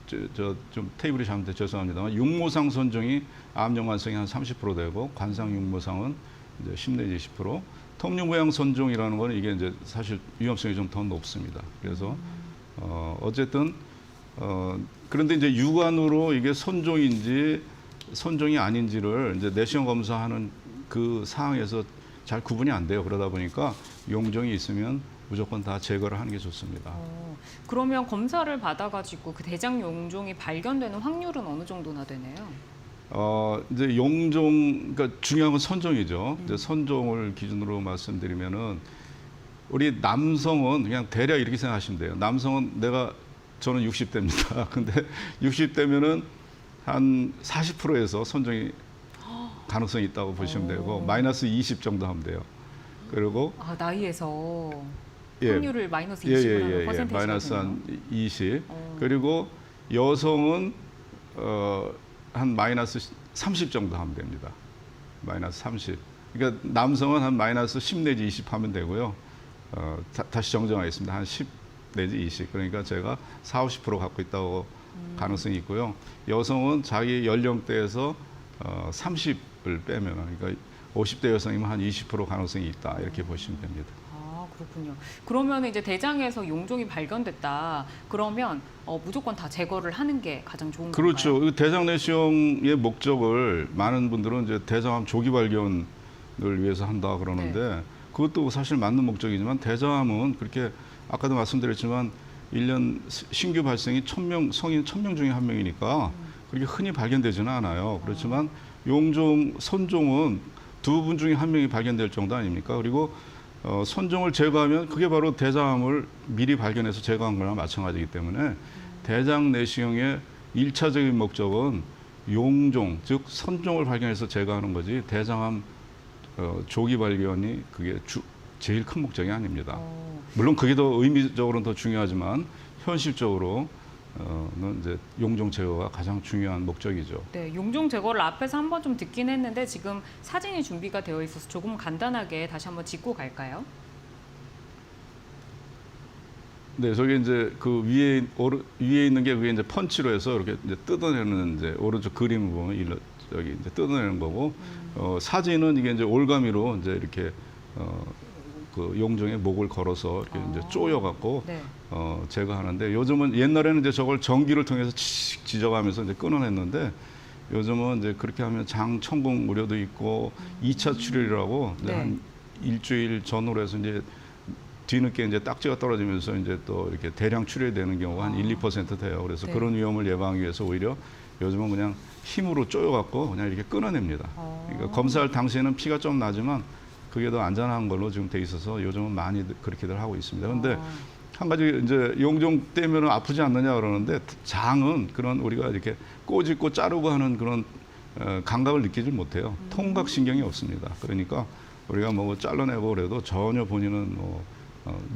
좀 테이블이 잘못돼 죄송합니다만 육모상 선종이 암 연관성이 한 30% 되고 관상 육모상은 이제 10 내지 20%, 톱니모양 선종이라는 거는 이게 이제 사실 위험성이 좀 더 높습니다. 그래서 어쨌든 그런데 이제 육안으로 이게 선종인지 선종이 아닌지를 이제 내시경 검사하는 그 상황에서 잘 구분이 안 돼요. 그러다 보니까 용종이 있으면 무조건 다 제거를 하는 게 좋습니다. 그러면 검사를 받아가지고 그 대장 용종이 발견되는 확률은 어느 정도나 되나요? 이제 용종, 그러니까 중요한 건 선종이죠. 이제 선종을 기준으로 말씀드리면은 우리 남성은 그냥 대략 이렇게 생각하시면 돼요. 남성은 저는 60대입니다. 근데 60대면은 한 40%에서 선종이 가능성이 있다고 보시면 되고 마이너스 20 정도 하면 돼요. 그리고 나이에서 예. 확률을 마이너스 20을 하는 퍼센테이지가 마이너스 되나요? 한 20. 그리고 여성은 한 마이너스 30 정도 하면 됩니다. 마이너스 30. 그러니까 남성은 한 마이너스 10 내지 20 하면 되고요. 다시 정정하겠습니다. 한 10 내지 20. 그러니까 제가 40, 50% 갖고 있다고 가능성이 있고요. 여성은 자기 연령대에서 30을 빼면, 그러니까 50대 여성이면 한 20% 가능성이 있다. 이렇게 보시면 됩니다. 그렇군요. 그러면 이제 대장에서 용종이 발견됐다. 그러면 무조건 다 제거를 하는 게 가장 좋은 건가요? 그렇죠. 그 대장 내시경의 목적을 많은 분들은 이제 대장암 조기 발견을 위해서 한다 그러는데 그것도 사실 맞는 목적이지만 대장암은 그렇게 아까도 말씀드렸지만 1년 신규 발생이 1000명, 성인 1000명 중에 1명이니까 그렇게 흔히 발견되지는 않아요. 그렇지만 용종, 선종은 2분 중에 1명이 발견될 정도 아닙니까? 그리고 선종을 제거하면 그게 바로 대장암을 미리 발견해서 제거한 거랑 마찬가지이기 때문에 대장 내시경의 1차적인 목적은 용종, 즉 선종을 발견해서 제거하는 거지 대장암 조기 발견이 그게 제일 큰 목적이 아닙니다. 물론 그게 더 의미적으로는 더 중요하지만 현실적으로는 이제 용종 제거가 가장 중요한 목적이죠. 네, 용종 제거를 앞에서 한번 좀 듣긴 했는데 지금 사진이 준비가 되어 있어서 조금 간단하게 다시 한번 짚고 갈까요? 네, 저기 이제 그 위에 있는 게 그게 이제 펀치로 해서 이렇게 이제 뜯어내는 이제 오른쪽 그림을 보면 여기 이제 뜯어내는 거고 사진은 이게 이제 올가미로 이제 이렇게 그 용종의 목을 걸어서 이렇게 이제 쪼여갖고 제거하는데 요즘은 옛날에는 이제 저걸 전기를 통해서 칙 지져가면서 이제 끊어냈는데 요즘은 이제 그렇게 하면 장 천공 우려도 있고 2차 출혈이라고 이제 한 일주일 전후로 해서 이제 뒤늦게 이제 딱지가 떨어지면서 이제 또 이렇게 대량 출혈되는 경우가 한 1, 2% 돼요. 그래서 그런 위험을 예방하기 위해서 오히려 요즘은 그냥 힘으로 쪼여갖고 그냥 이렇게 끊어냅니다. 그러니까 검사할 당시에는 피가 좀 나지만 그게 더 안전한 걸로 지금 돼 있어서 요즘은 많이 그렇게들 하고 있습니다. 그런데 한 가지 이제 용종 떼면 아프지 않느냐 그러는데 장은 그런 우리가 이렇게 꼬집고 자르고 하는 그런 감각을 느끼지 못해요. 통각 신경이 없습니다. 그러니까 우리가 뭐 잘라내고 그래도 전혀 본인은 뭐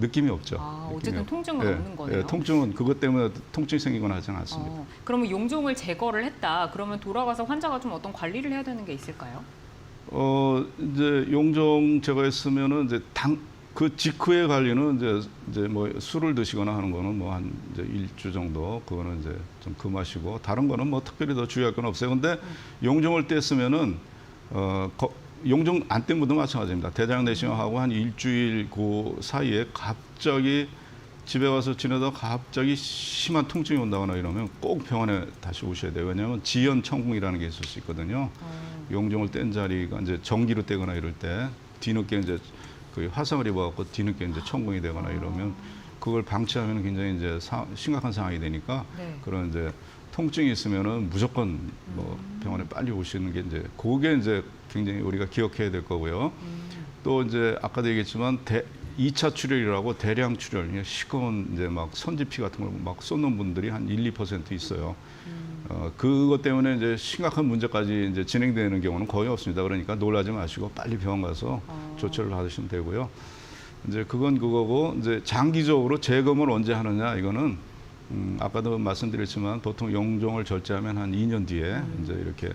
느낌이 없죠. 어쨌든 통증은 없는 거네요. 통증은 그것 때문에 통증이 생기거나 하지는 않습니다. 그러면 용종을 제거를 했다. 그러면 돌아가서 환자가 좀 어떤 관리를 해야 되는 게 있을까요? 이제 용종 제거했으면은 이제 그 직후의 관리는 이제 뭐 술을 드시거나 하는 거는 뭐 한 이제 1주 정도 그거는 이제 좀 금하시고 다른 거는 뭐 특별히 더 주의할 건 없어요. 근데 용종을 뗐으면은 용종 안 뗀 분도 마찬가지입니다. 대장 내시경하고 한 일주일 그 사이에 갑자기 집에 와서 지내다 갑자기 심한 통증이 온다거나 이러면 꼭 병원에 다시 오셔야 돼요. 왜냐하면 지연 천궁이라는 게 있을 수 있거든요. 용종을 뗀 자리가 이제 전기로 떼거나 이럴 때 뒤늦게 이제 그 화상을 입어갖고 뒤늦게 이제 천궁이 되거나 이러면 그걸 방치하면 굉장히 이제 심각한 상황이 되니까 그런 이제 통증이 있으면은 무조건 뭐 병원에 빨리 오시는 게 이제 그게 이제 굉장히 우리가 기억해야 될 거고요. 또 이제 아까도 얘기했지만 2차 출혈이라고 대량 출혈, 시커먼 이제 막 선지피 같은 걸 막 쏟는 분들이 한 1, 2% 있어요. 그것 때문에 이제 심각한 문제까지 이제 진행되는 경우는 거의 없습니다. 그러니까 놀라지 마시고 빨리 병원 가서 조처를 받으시면 되고요. 이제 그건 그거고 이제 장기적으로 재검을 언제 하느냐 이거는 아까도 말씀드렸지만 보통 용종을 절제하면 한 2년 뒤에 이제 이렇게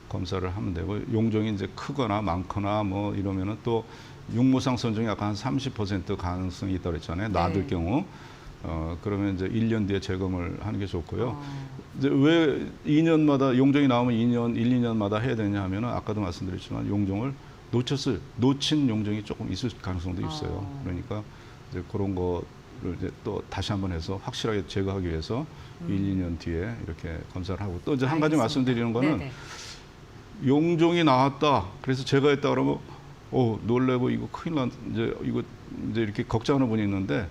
검사를 하면 되고 용종이 이제 크거나 많거나 뭐 이러면은 또 육모상 선종이 아까 한 30% 가능성이 있다고 그랬잖아요. 놔둘 경우. 그러면 이제 1년 뒤에 재검을 하는 게 좋고요. 이제 왜 2년마다 용종이 나오면 1, 2년마다 해야 되냐 하면은 아까도 말씀드렸지만 용종을 놓친 용종이 조금 있을 가능성도 있어요. 그러니까 이제 그런 거를 이제 또 다시 한번 해서 확실하게 제거하기 위해서 1, 2년 뒤에 이렇게 검사를 하고 또 이제 한 가지 알겠습니다. 말씀드리는 거는 네네. 용종이 나왔다. 그래서 제거했다 그러면 놀래고 이거 큰일 난 이제 이렇게 걱정하는 분이 있는데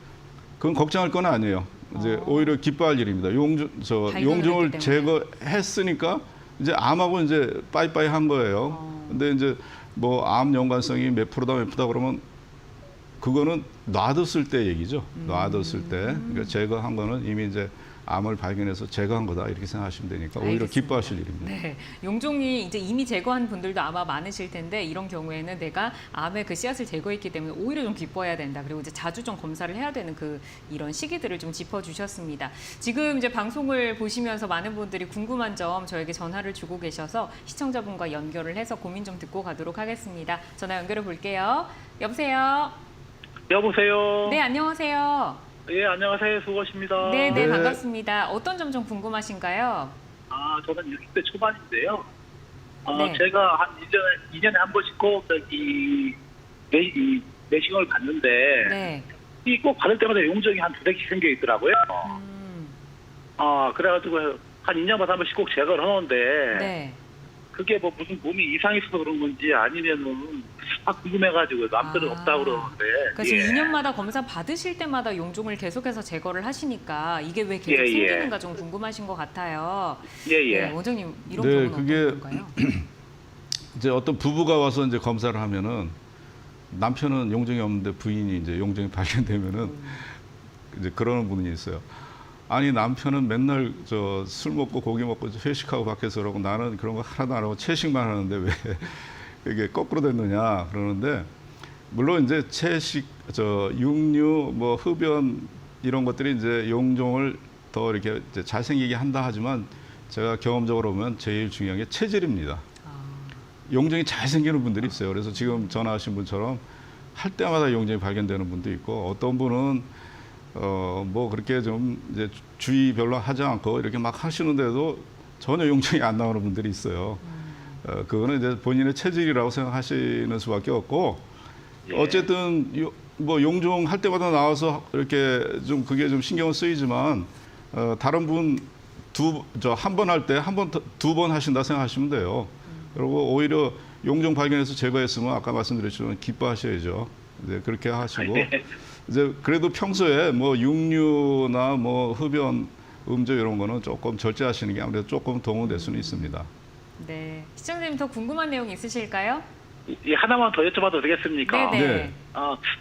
그건 걱정할 건 아니에요. 이제 오히려 기뻐할 일입니다. 발견을 용종을 했기 때문에. 제거했으니까 이제 암하고 이제 빠이빠이 한 거예요. 근데 이제 뭐 암 연관성이 몇 프로다 그러면 그거는 놔뒀을 때 얘기죠. 놔뒀을 때. 그러니까 제거한 거는 이미 이제 암을 발견해서 제거한 거다 이렇게 생각하시면 되니까 오히려 알겠습니다. 기뻐하실 일입니다. 네, 용종이 이제 이미 제거한 분들도 아마 많으실 텐데 이런 경우에는 내가 암의 그 씨앗을 제거했기 때문에 오히려 좀 기뻐해야 된다. 그리고 이제 자주 좀 검사를 해야 되는 이런 시기들을 좀 짚어주셨습니다. 지금 이제 방송을 보시면서 많은 분들이 궁금한 점 저에게 전화를 주고 계셔서 시청자분과 연결을 해서 고민 좀 듣고 가도록 하겠습니다. 전화 연결해 볼게요. 여보세요. 여보세요. 네, 안녕하세요. 예, 안녕하세요. 수고하십니다. 네, 네, 네. 반갑습니다. 어떤 점 좀 궁금하신가요? 저는 60대 초반인데요. 네. 제가 한 2년에 한 번씩 꼭 내시경을 받는데 네. 이 꼭 받을 때마다 용종이 한 2개씩 생겨 있더라고요. 그래가지고 한 2년마다 한 번씩 꼭 제거를 하는데 네. 그게 뭐 무슨 몸이 이상이 있어서 그런 건지 아니면은 궁금해가지고 남들은 없다고 그러는데. 그래서 예. 2년마다 검사 받으실 때마다 용종을 계속해서 제거를 하시니까 이게 왜 계속 예, 예. 생기는가 좀 궁금하신 것 같아요. 예. 네, 원장님 이런 네, 경우는 그게 어떤 건가요? 이제 어떤 부부가 와서 이제 검사를 하면은 남편은 용종이 없는데 부인이 이제 용종이 발견되면은 이제 그러는 분이 있어요. 아니 남편은 맨날 술 먹고 고기 먹고 회식하고 밖에서 그러고 나는 그런 거 하나도 안 하고 채식만 하는데 왜 이게 거꾸로 됐느냐 그러는데 물론 이제 채식, 육류, 뭐 흡연 이런 것들이 이제 용종을 더 이렇게 이제 잘생기게 한다 하지만 제가 경험적으로 보면 제일 중요한 게 체질입니다. 용종이 잘생기는 분들이 있어요. 그래서 지금 전화하신 분처럼 할 때마다 용종이 발견되는 분도 있고 어떤 분은 뭐 그렇게 좀 이제 주의 별로 하지 않고 이렇게 막 하시는데도 전혀 용종이 안 나오는 분들이 있어요. 그거는 이제 본인의 체질이라고 생각하시는 수밖에 없고 예. 어쨌든 뭐 용종 할 때마다 나와서 이렇게 좀 그게 좀 신경은 쓰이지만 다른 분 한 번 할 때 한 번 두 번 하신다 생각하시면 돼요. 그리고 오히려 용종 발견해서 제거했으면 아까 말씀드렸지만 기뻐하셔야죠. 이제 그렇게 하시고 이제 그래도 평소에 뭐 육류나 뭐 흡연, 음주 이런 거는 조금 절제하시는 게 아무래도 조금 도움이 될 수는 있습니다. 네, 시청자님 더 궁금한 내용 있으실까요? 하나만 더 여쭤봐도 되겠습니까? 네네. 네.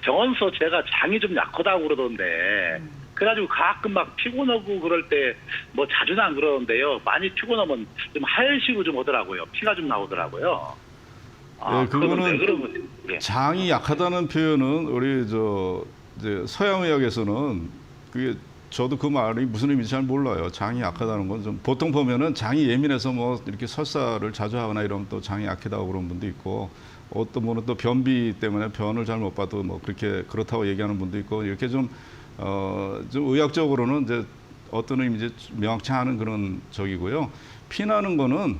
병원서 제가 장이 좀 약하다고 그러던데 그래가지고 가끔 막 피곤하고 그럴 때 뭐 자주는 안 그러는데요. 많이 피곤하면 좀 하혈식으로 좀 오더라고요. 피가 좀 나오더라고요. 네, 그거는 왜 그거는 그런 거지? 예. 장이 약하다는 표현은 우리 이제 서양의학에서는 그게 저도 그 말이 무슨 의미인지 잘 몰라요. 장이 약하다는 건 좀 보통 보면은 장이 예민해서 뭐 이렇게 설사를 자주 하거나 이러면 또 장이 약하다고 그런 분도 있고 어떤 분은 또 변비 때문에 변을 잘 못 봐도 뭐 그렇게 그렇다고 얘기하는 분도 있고 이렇게 좀 의학적으로는 이제 어떤 의미인지 명확치 않은 그런 적이고요. 피나는 거는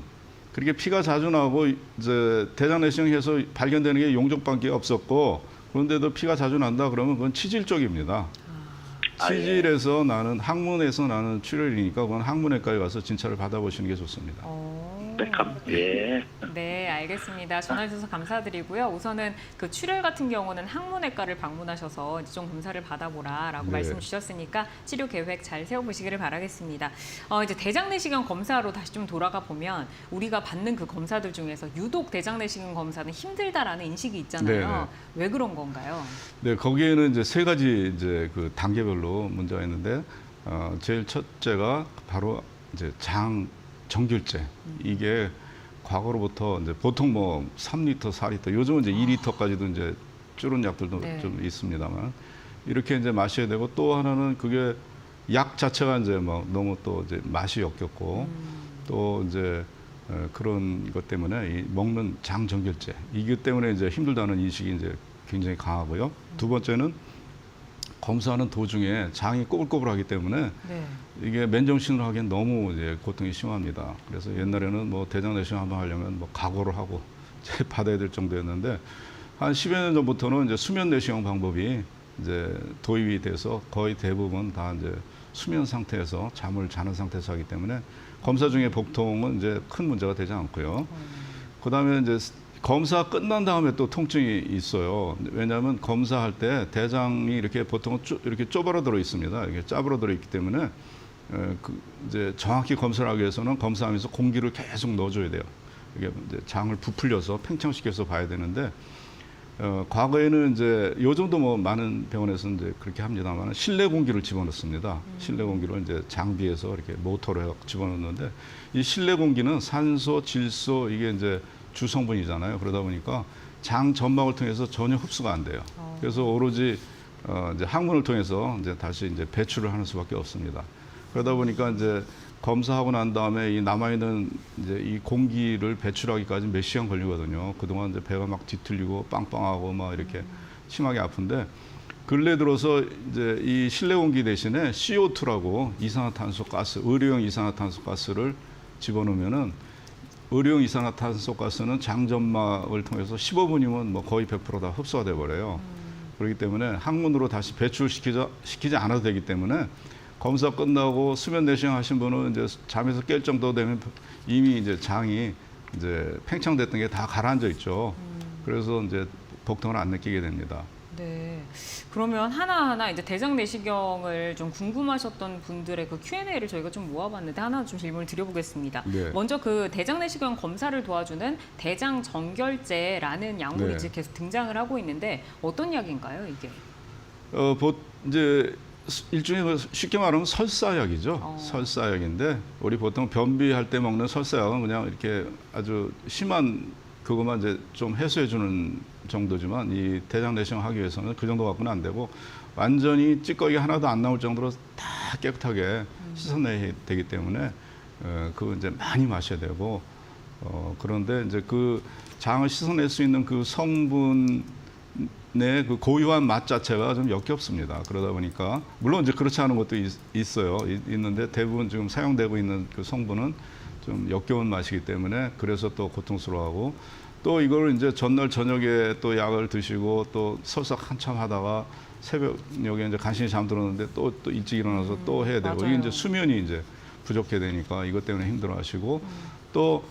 그렇게 피가 자주 나오고 이제 대장 내시경해서 발견되는 게 용종밖에 없었고 그런데도 피가 자주 난다 그러면 그건 치질 쪽입니다. 치질에서 나는 항문에서 나는 출혈이니까 그건 항문외과에 가서 진찰을 받아보시는 게 좋습니다. 예. 네, 알겠습니다. 전화 주셔서 감사드리고요. 우선은 그 출혈 같은 경우는 항문외과를 방문하셔서 이제 좀 검사를 받아보라라고 네. 말씀 주셨으니까 치료 계획 잘 세워보시기를 바라겠습니다. 이제 대장내시경 검사로 다시 좀 돌아가 보면 우리가 받는 그 검사들 중에서 유독 대장내시경 검사는 힘들다라는 인식이 있잖아요. 왜 그런 건가요? 네, 거기에는 이제 세 가지 이제 그 단계별로 문제가 있는데 제일 첫째가 바로 이제 장 정결제. 이게 과거로부터 이제 보통 뭐 3리터, 4리터, 요즘은 이제 2리터까지도 이제 줄은 약들도 네. 좀 있습니다만 이렇게 이제 마셔야 되고 또 하나는 그게 약 자체가 이제 뭐 너무 또 이제 맛이 역겹고 또 이제 그런 것 때문에 이 먹는 장 정결제 이것 때문에 이제 힘들다는 인식이 이제 굉장히 강하고요. 두 번째는 검사하는 도중에 장이 꼬불꼬불하기 때문에 네. 이게 맨정신으로 하기엔 너무 이제 고통이 심합니다. 그래서 옛날에는 뭐 대장 내시경 한번 하려면 뭐 각오를 하고 받아야 될 정도였는데 한 10여 년 전부터는 이제 수면 내시경 방법이 이제 도입이 돼서 거의 대부분 다 이제 수면 상태에서 잠을 자는 상태에서 하기 때문에 검사 중에 복통은 이제 큰 문제가 되지 않고요. 그다음에 이제 검사 끝난 다음에 또 통증이 있어요. 왜냐하면 검사할 때 대장이 이렇게 보통은 이렇게 쪼그라들어 있습니다. 이렇게 짜부러들어 있기 때문에 이제 정확히 검사를 하기 위해서는 검사하면서 공기를 계속 넣어줘야 돼요. 이게 이제 장을 부풀려서 팽창시켜서 봐야 되는데 과거에는 이제 요즘도 뭐 많은 병원에서 이제 그렇게 합니다만 실내 공기를 집어넣습니다. 실내 공기를 이제 장비에서 이렇게 모터로 해서 집어넣는데 이 실내 공기는 산소, 질소 이게 이제 주성분이잖아요. 그러다 보니까 장 점막을 통해서 전혀 흡수가 안 돼요. 그래서 오로지 이제 항문을 통해서 이제 다시 이제 배출을 하는 수밖에 없습니다. 그러다 보니까 이제 검사하고 난 다음에 이 남아있는 이제 이 공기를 배출하기까지 몇 시간 걸리거든요. 그동안 이제 배가 막 뒤틀리고 빵빵하고 막 이렇게 심하게 아픈데 근래 들어서 이제 이 실내 공기 대신에 CO2라고 이산화탄소가스, 의료용 이산화탄소가스를 집어넣으면은 의료용 이산화탄소가스는 장점막을 통해서 15분이면 뭐 거의 100% 다 흡수가 돼 버려요. 그렇기 때문에 항문으로 다시 배출시키지 않아도 되기 때문에 검사 끝나고 수면 내시경 하신 분은 이제 잠에서 깰 정도 되면 이미 이제 장이 이제 팽창됐던 게 다 가라앉아 있죠. 그래서 이제 복통을 안 느끼게 됩니다. 네. 그러면 하나하나 이제 대장 내시경을 좀 궁금하셨던 분들의 그 Q&A를 저희가 좀 모아봤는데 하나 좀 질문을 드려보겠습니다. 네. 먼저 그 대장 내시경 검사를 도와주는 대장 정결제라는 약물이 네. 이제 계속 등장을 하고 있는데 어떤 약인가요, 이게? 이제 일종의 쉽게 말하면 설사약이죠. 설사약인데 우리 보통 변비할 때 먹는 설사약은 그냥 이렇게 아주 심한 그것만 이제 좀 해소해 주는 정도지만 이 대장 내시경 하기 위해서는 그 정도 갖고는 안 되고 완전히 찌꺼기 하나도 안 나올 정도로 다 깨끗하게 씻어내야 되기 때문에 그거 이제 많이 마셔야 되고 그런데 이제 그 장을 씻어낼 수 있는 그 성분 네, 그 고유한 맛 자체가 좀 역겹습니다. 그러다 보니까 물론 이제 그렇지 않은 것도 있어요. 있는데 대부분 지금 사용되고 있는 그 성분은 좀 역겨운 맛이기 때문에 그래서 또 고통스러워하고 또 이걸 이제 전날 저녁에 또 약을 드시고 또 설사 한참 하다가 새벽녘에 이제 간신히 잠들었는데 또 일찍 일어나서 또 해야 되고 맞아요. 이게 이제 수면이 이제 부족해 되니까 이것 때문에 힘들어하시고 또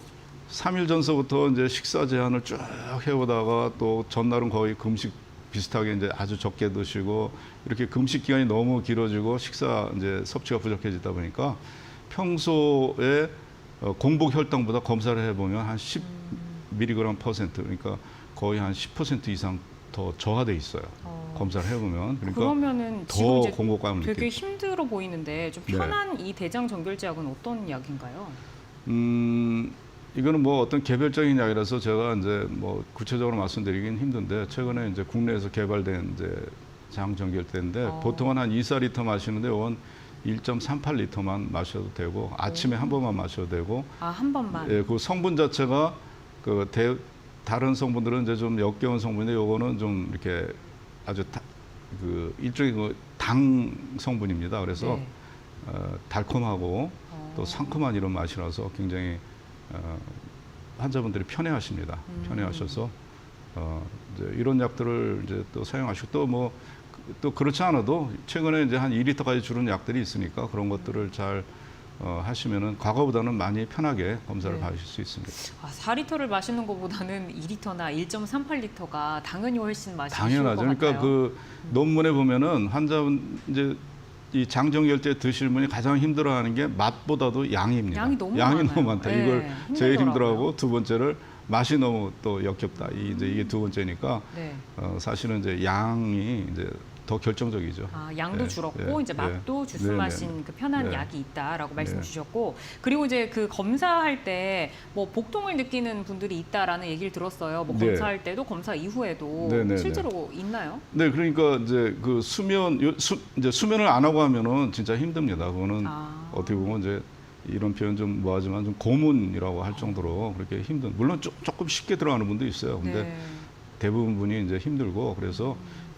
3일 전서부터 이제 식사 제한을 쭉 해오다가 또 전날은 거의 금식 비슷하게 이제 아주 적게 드시고 이렇게 금식 기간이 너무 길어지고 식사 이제 섭취가 부족해지다 보니까 평소에 공복 혈당보다 검사를 해보면 한 10mg/% 그러니까 거의 한 10% 이상 더 저하돼 있어요. 검사를 해보면 그러니까 그러면은 더 지금 이제 공복감을 되게 느끼죠. 힘들어 보이는데 좀 편한 이 대장 정결제약은 어떤 약인가요? 이거는 뭐 어떤 개별적인 약이라서 제가 이제 뭐 구체적으로 말씀드리긴 힘든데 최근에 이제 국내에서 개발된 이제 장 정결제인데 보통은 한 2~4리터 마시는데 이건 1.38리터만 마셔도 되고 아침에 한 번만 마셔도 되고 한 번만. 예, 그 성분 자체가 다른 성분들은 이제 좀 역겨운 성분인데 요거는 좀 이렇게 아주 그 일종의 그 당 성분입니다. 그래서 네. 달콤하고 또 상큼한 이런 맛이라서 굉장히 환자분들이 편해하십니다. 편해하셔서 이제 이런 약들을 이제 또 사용하시고 또 그렇지 않아도 최근에 이제 한 2리터까지 주는 약들이 있으니까 그런 것들을 잘 하시면은 과거보다는 많이 편하게 검사를 네. 받으실 수 있습니다. 4리터를 마시는 것보다는 2리터나 1.38리터가 당연히 훨씬 맛이 좋을 것 당연하죠. 같아요. 그러니까 그 논문에 보면은 환자분 이제 이 장정결제 드실 분이 가장 힘들어하는 게 맛보다도 양입니다. 양이 너무 너무 많아요. 많다. 네, 이걸 제일 힘들더라고요. 힘들어하고 두 번째를 맛이 너무 또 역겹다. 이게 두 번째니까 네. 사실은 이제 양이 이제 더 결정적이죠. 양도 예, 줄었고 예, 이제 맛도 예. 주스 네, 마신 네. 그 편한 네. 약이 있다라고 말씀 네. 주셨고 그리고 이제 그 검사할 때 뭐 복통을 느끼는 분들이 있다라는 얘기를 들었어요. 뭐 네. 검사할 때도 검사 이후에도 네, 네, 실제로 있나요? 네, 그러니까 이제 그 이제 수면을 안 하고 하면은 진짜 힘듭니다. 그거는 어떻게 보면 이제 이런 표현 좀 뭐하지만 좀 고문이라고 할 정도로 그렇게 힘든. 물론 조금 쉽게 들어가는 분도 있어요. 근데 네. 대부분 분이 이제 힘들고 그래서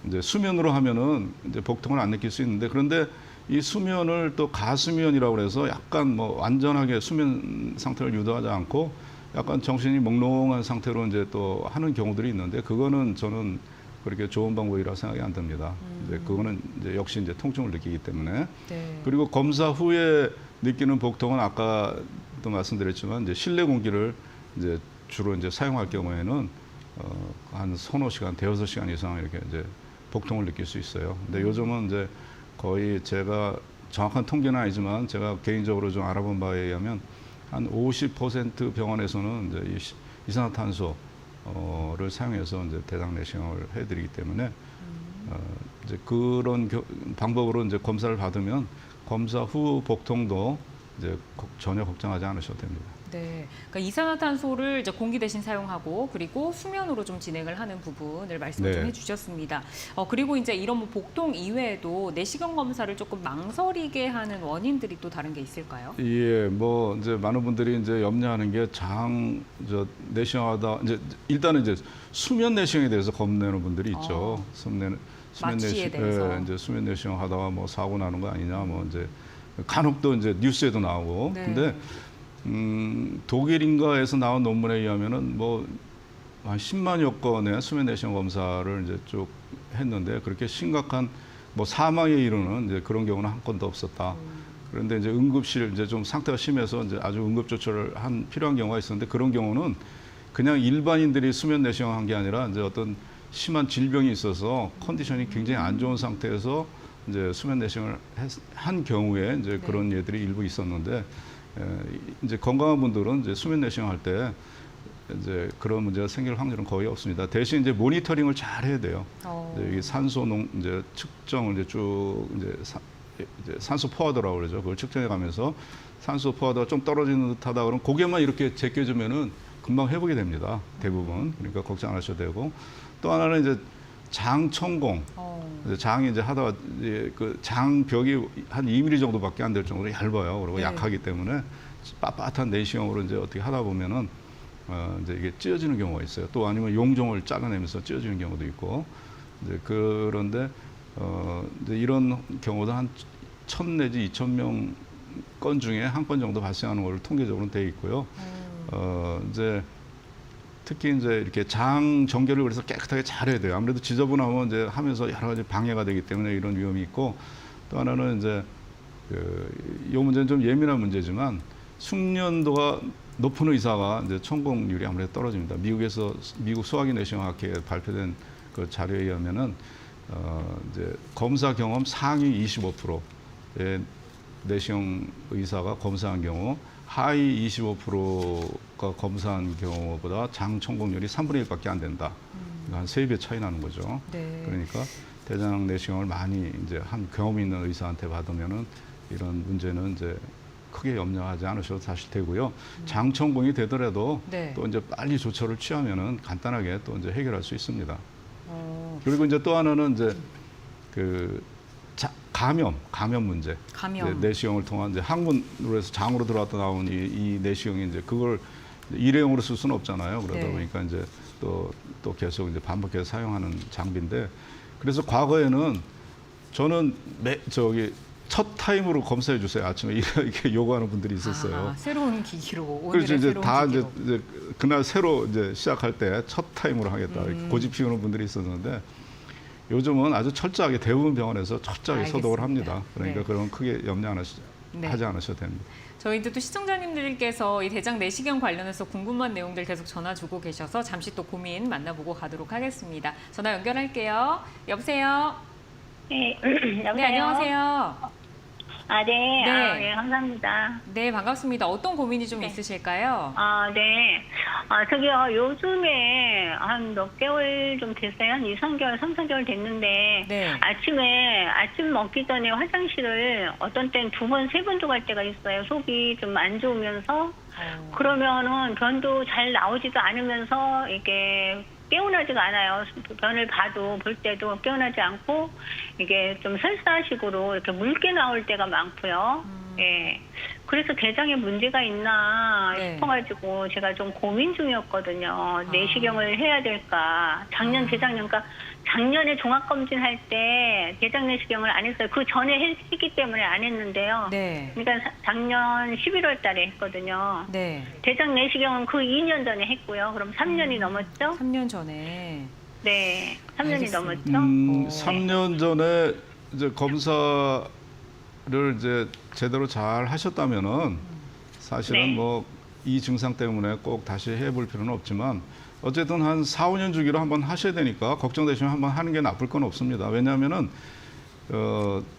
이제 수면으로 하면은 이제 복통을 안 느낄 수 있는데 그런데 이 수면을 또 가수면이라고 해서 약간 뭐 완전하게 수면 상태를 유도하지 않고 약간 정신이 몽롱한 상태로 이제 또 하는 경우들이 있는데 그거는 저는 그렇게 좋은 방법이라 생각이 안 듭니다. 이제 그거는 이제 역시 이제 통증을 느끼기 때문에. 네. 그리고 검사 후에 느끼는 복통은 아까도 말씀드렸지만 이제 실내 공기를 이제 주로 이제 사용할 경우에는 한 서너 시간, 대여섯 시간 이상 이렇게 이제 복통을 느낄 수 있어요. 근데 요즘은 이제 거의 제가 정확한 통계는 아니지만 제가 개인적으로 좀 알아본 바에 의하면 한 50% 병원에서는 이제 이 이산화탄소를 사용해서 이제 대장 내시경을 해드리기 때문에 이제 그런 방법으로 이제 검사를 받으면 검사 후 복통도 이제 전혀 걱정하지 않으셔도 됩니다. 네, 그러니까 이산화탄소를 이제 공기 대신 사용하고 그리고 수면으로 좀 진행을 하는 부분을 말씀을 좀 네. 해주셨습니다. 그리고 이제 이런 뭐 복통 이외에도 내시경 검사를 조금 망설이게 하는 원인들이 또 다른 게 있을까요? 예, 뭐 이제 많은 분들이 이제 염려하는 게 내시경하다 이제 일단은 이제 수면 내시경에 대해서 겁내는 분들이 있죠. 수면 마취에 대해서. 예, 이제 수면 내시경 하다가 뭐 사고 나는 거 아니냐, 뭐 이제 간혹 또 이제 뉴스에도 나오고. 네. 근데 독일인가에서 나온 논문에 의하면은 뭐 한 10만여 건의 수면 내시경 검사를 이제 쭉 했는데 그렇게 심각한 뭐 사망에 이르는 이제 그런 경우는 한 건도 없었다. 그런데 이제 응급실 이제 좀 상태가 심해서 이제 아주 응급 조처를 필요한 경우가 있었는데 그런 경우는 그냥 일반인들이 수면 내시경 한 게 아니라 이제 어떤 심한 질병이 있어서 컨디션이 굉장히 안 좋은 상태에서 이제 수면 내시경을 한 경우에 이제 그런 예들이 일부 있었는데 이제 건강한 분들은 이제 수면 내시경 할 때 이제 그런 문제가 생길 확률은 거의 없습니다. 대신 이제 모니터링을 잘 해야 돼요. 이제 산소 이제 측정을 이제 쭉 이제 산소 포화도라고 그러죠. 그걸 측정해 가면서 산소 포화도가 좀 떨어지는 듯하다 그러면 고개만 이렇게 제껴주면은 금방 회복이 됩니다. 대부분. 그러니까 걱정 안 하셔도 되고 또 하나는 이제 장 천공. 장이 이제 하다가 이제 그 장벽이 한 2mm 정도밖에 안 될 정도로 얇아요. 그리고 네. 약하기 때문에 빳빳한 내시경으로 이제 어떻게 하다 보면은 이제 이게 찢어지는 경우가 있어요. 또 아니면 용종을 잘라내면서 찢어지는 경우도 있고. 이제 그런데 이제 이런 경우도 한 1,000 내지 2,000명 건 중에 한 건 정도 발생하는 걸로 통계적으로 돼 있고요. 이제 특히 이제 이렇게 장 정결을 그래서 깨끗하게 잘해야 돼요. 아무래도 지저분하면 이제 하면서 여러 가지 방해가 되기 때문에 이런 위험이 있고 또 하나는 이제 이 문제는 좀 예민한 문제지만 숙련도가 높은 의사가 이제 천공률이 아무래도 떨어집니다. 미국 소화기 내시경학회에 발표된 그 자료에 의하면은 이제 검사 경험 상위 25%의 내시경 의사가 검사한 경우 하위 25%가 검사한 경우보다 장 천공률이 3분의 1밖에 안 된다. 그러니까 한 3배 차이 나는 거죠. 네. 그러니까 대장 내시경을 많이 이제 한 경험 있는 의사한테 받으면은 이런 문제는 이제 크게 염려하지 않으셔도 사실 되고요. 장 천공이 되더라도 네. 또 이제 빨리 조처를 취하면은 간단하게 또 이제 해결할 수 있습니다. 그리고 이제 또 하나는 이제 그 감염 문제. 감염. 내시경을 통한 이제 항문으로 해서 장으로 들어왔다 나온 이 내시경이 이제 그걸 일회용으로 쓸 수는 없잖아요. 그러다 네. 보니까 이제 또 계속 이제 반복해서 사용하는 장비인데 그래서 저는 첫 타임으로 검사해 주세요. 아침에 이렇게 요구하는 분들이 있었어요. 새로운 기기로 오늘의 그래서 이제 새로운 다 기기로. 이제 그날 새로 이제 시작할 때 첫 타임으로 하겠다. 고집 피우는 분들이 있었는데 요즘은 아주 철저하게 대부분 병원에서 철저하게 알겠습니다. 소독을 합니다. 그러니까 네. 그런 크게 염려 네. 하지 않으셔도 됩니다. 저희 이제 또 시청자님들께서 이 대장 내시경 관련해서 궁금한 내용들 계속 전화 주고 계셔서 잠시 또 고민 만나보고 가도록 하겠습니다. 전화 연결할게요. 여보세요? 네, 여보세요? 네, 안녕하세요. 네. 네. 네, 감사합니다. 네, 반갑습니다. 어떤 고민이 좀 네. 있으실까요? 네. 저기요, 요즘에 한 몇 개월 좀 됐어요. 한 2, 3개월, 3, 4개월 됐는데, 네. 아침 먹기 전에 화장실을 어떤 땐 2번, 3번도 갈 때가 있어요. 속이 좀 안 좋으면서. 그러면은 변도 잘 나오지도 않으면서 이게 깨어나지가 않아요. 변을 볼 때도 깨어나지 않고 이게 좀 설사식으로 이렇게 묽게 나올 때가 많고요. 예. 그래서 대장에 문제가 있나 네. 싶어가지고 제가 좀 고민 중이었거든요. 내시경을 해야 될까. 재작년, 그러니까 작년에 종합검진 할 때 대장 내시경을 안 했어요. 그 전에 했기 때문에 안 했는데요. 네. 그러니까 작년 11월 달에 했거든요. 네. 대장 내시경은 그 2년 전에 했고요. 그럼 3년이 넘었죠? 3년 전에. 네. 3년이 알겠습니다. 넘었죠? 3년 전에 이제 검사를 이제 제대로 잘 하셨다면은 사실은 네. 뭐 이 증상 때문에 꼭 다시 해볼 필요는 없지만 어쨌든 한 4, 5년 주기로 한번 하셔야 되니까 걱정되시면 한번 하는 게 나쁠 건 없습니다. 왜냐하면은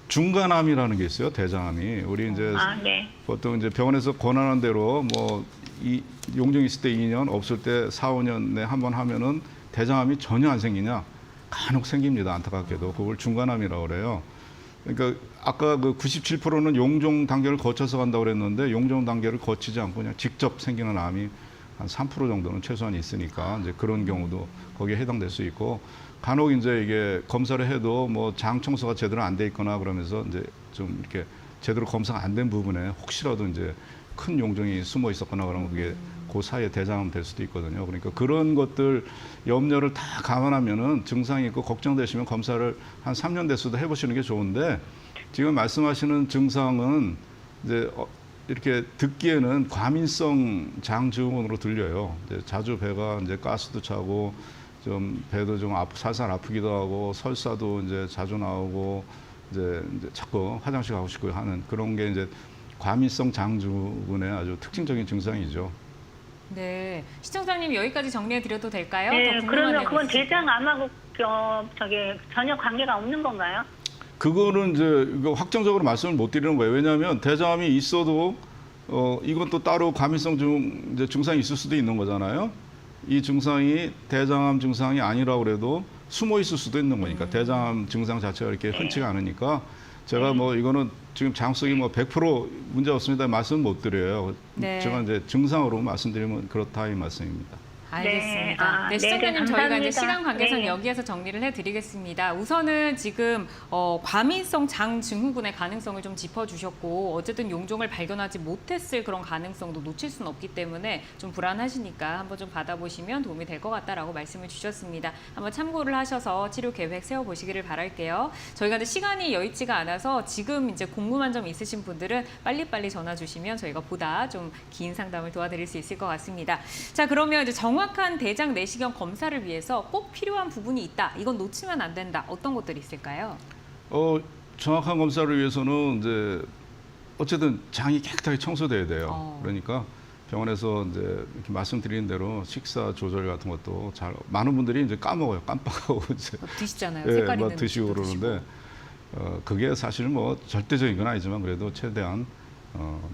중간암이라는 게 있어요. 대장암이. 우리 이제 아, 네. 보통 이제 병원에서 권하는 대로 뭐 이 용종 있을 때 2년, 없을 때 4, 5년 내에 한번 하면은 대장암이 전혀 안 생기냐? 간혹 생깁니다. 안타깝게도. 그걸 중간암이라고 그래요. 그러니까 아까 그 97%는 용종 단계를 거쳐서 간다고 그랬는데 용종 단계를 거치지 않고 그냥 직접 생기는 암이 한 3% 정도는 최소한 있으니까 이제 그런 경우도 거기에 해당될 수 있고 간혹 이제 이게 검사를 해도 뭐 장 청소가 제대로 안 돼 있거나 그러면서 이제 좀 이렇게 제대로 검사가 안 된 부분에 혹시라도 이제 큰 용종이 숨어 있었거나 그러면 그게 그 사이에 대장암 될 수도 있거든요. 그러니까 그런 것들 염려를 다 감안하면은 증상이 있고 걱정되시면 검사를 한 3년 됐어도 해보시는 게 좋은데 지금 말씀하시는 증상은 이제 이렇게 듣기에는 과민성 장 증후군으로 들려요. 이제 자주 배가 이제 가스도 차고 좀 배도 좀 살살 아프기도 하고 설사도 이제 자주 나오고 이제 자꾸 화장실 가고 싶고 하는 그런 게 이제 과민성 장 증후군의 아주 특징적인 증상이죠. 네. 시청자님 여기까지 정리해 드려도 될까요? 더 네, 궁금한 그러면 내용 그건 있으실까요? 대장암하고 전혀 관계가 없는 건가요? 그거는 이제 이거 확정적으로 말씀을 못 드리는 거예요. 왜냐하면 대장암이 있어도 이건 또 따로 과민성 이제 증상이 있을 수도 있는 거잖아요. 이 증상이 대장암 증상이 아니라고 그래도 숨어 있을 수도 있는 거니까 대장암 증상 자체가 이렇게 흔치가 않으니까 제가 뭐 이거는 지금 장속이 뭐 100% 문제 없습니다 말씀은 못 드려요. 네. 제가 이제 증상으로 말씀드리면 그렇다 이 말씀입니다. 알겠습니다. 네, 네, 시청자님 네, 저희가 이제 감사합니다. 시간 관계상 네. 여기에서 정리를 해드리겠습니다. 우선은 지금 과민성 장 증후군의 가능성을 좀 짚어주셨고 어쨌든 용종을 발견하지 못했을 그런 가능성도 놓칠 수는 없기 때문에 좀 불안하시니까 한번 좀 받아보시면 도움이 될 것 같다라고 말씀을 주셨습니다. 한번 참고를 하셔서 치료 계획 세워보시기를 바랄게요. 저희가 이제 시간이 여의치가 않아서 지금 이제 궁금한 점 있으신 분들은 빨리빨리 전화 주시면 저희가 보다 좀 긴 상담을 도와드릴 수 있을 것 같습니다. 자, 그러면 이제 정확한 대장 내시경 검사를 위해서 꼭 필요한 부분이 있다. 이건 놓치면 안 된다. 어떤 것들이 있을까요? 정확한 검사를 위해서는 이제 어쨌든 장이 깨끗하게 청소돼야 돼요. 그러니까 병원에서 이제 이렇게 말씀드린 대로 식사 조절 같은 것도 잘 많은 분들이 이제 까먹어요. 깜빡하고 이제 드시잖아요. 예, 색깔 막 있는 드시고 음식도 그러는데 그게 사실 뭐 절대적인 건 아니지만 그래도 최대한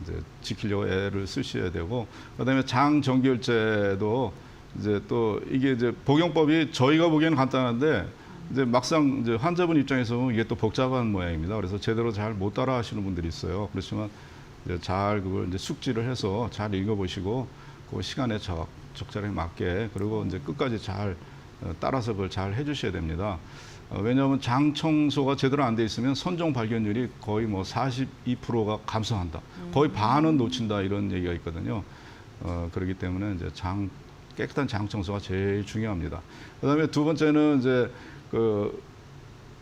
이제 지키려고 애를 쓰셔야 되고 그다음에 장 정결제도 이제 또 이게 이제 복용법이 저희가 보기에는 간단한데 이제 막상 이제 환자분 입장에서 이게 또 복잡한 모양입니다. 그래서 제대로 잘 못 따라 하시는 분들이 있어요. 그렇지만 이제 잘 그걸 이제 숙지를 해서 잘 읽어보시고 그 시간에 적절하게 맞게 그리고 이제 끝까지 잘 따라서 그걸 잘 해주셔야 됩니다. 왜냐하면 장 청소가 제대로 안 돼 있으면 선종 발견율이 거의 뭐 42%가 감소한다. 거의 반은 놓친다 이런 얘기가 있거든요. 그렇기 때문에 이제 깨끗한 장 청소가 제일 중요합니다. 그다음에 두 번째는 이제 그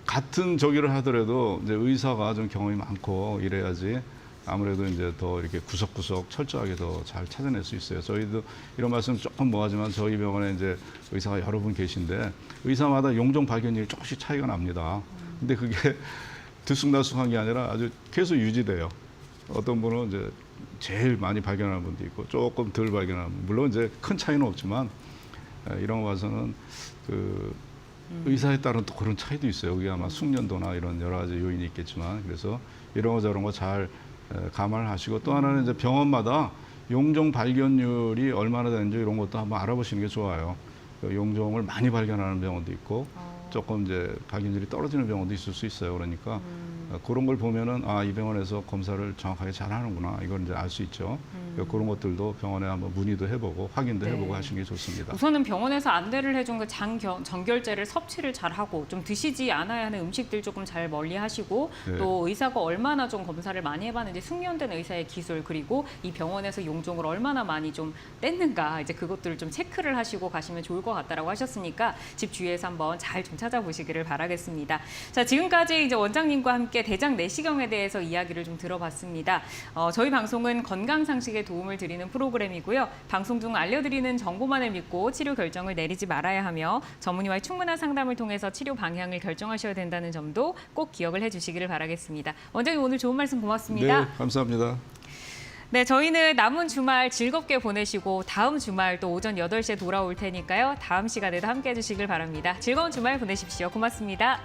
같은 저기를 하더라도 이제 의사가 좀 경험이 많고 이래야지 아무래도 이제 더 이렇게 구석구석 철저하게 더 잘 찾아낼 수 있어요. 저희도 이런 말씀 조금 뭐하지만 저희 병원에 이제 의사가 여러 분 계신데 의사마다 용종 발견율이 조금씩 차이가 납니다. 근데 그게 들쑥날쑥한 게 아니라 아주 계속 유지돼요. 어떤 분은 이제 제일 많이 발견하는 분도 있고 조금 덜 발견하는 분. 물론 이제 큰 차이는 없지만 이런 거 봐서는 그 의사에 따른 또 그런 차이도 있어요. 그게 아마 숙련도나 이런 여러 가지 요인이 있겠지만 그래서 이런 거 저런 거 잘 감안을 하시고 또 하나는 이제 병원마다 용종 발견율이 얼마나 되는지 이런 것도 한번 알아보시는 게 좋아요. 용종을 많이 발견하는 병원도 있고 조금 이제 발견율이 떨어지는 병원도 있을 수 있어요. 그러니까 그런 걸 보면은 이 병원에서 검사를 정확하게 잘 하는구나 이걸 이제 알 수 있죠. 그런 것들도 병원에 한번 문의도 해보고 확인도 네. 해보고 하시는 게 좋습니다. 우선은 병원에서 안대를 해준 그 정결제를 섭취를 잘 하고 좀 드시지 않아야 하는 음식들 조금 잘 멀리하시고 네. 또 의사가 얼마나 좀 검사를 많이 해봤는지 숙련된 의사의 기술 그리고 이 병원에서 용종을 얼마나 많이 좀 뗐는가 이제 그것들을 좀 체크를 하시고 가시면 좋을 것 같다라고 하셨으니까 집 주위에서 한번 잘 좀 찾아보시기를 바라겠습니다. 자, 지금까지 이제 원장님과 함께 대장 내시경에 대해서 이야기를 좀 들어봤습니다. 저희 방송은 건강 상식에 도움을 드리는 프로그램이고요. 방송 중 알려드리는 정보만을 믿고 치료 결정을 내리지 말아야 하며 전문의와의 충분한 상담을 통해서 치료 방향을 결정하셔야 된다는 점도 꼭 기억을 해주시기를 바라겠습니다. 원장님 오늘 좋은 말씀 고맙습니다. 네, 감사합니다. 네, 저희는 남은 주말 즐겁게 보내시고 다음 주말 또 오전 8시에 돌아올 테니까요. 다음 시간에도 함께해 주시길 바랍니다. 즐거운 주말 보내십시오. 고맙습니다.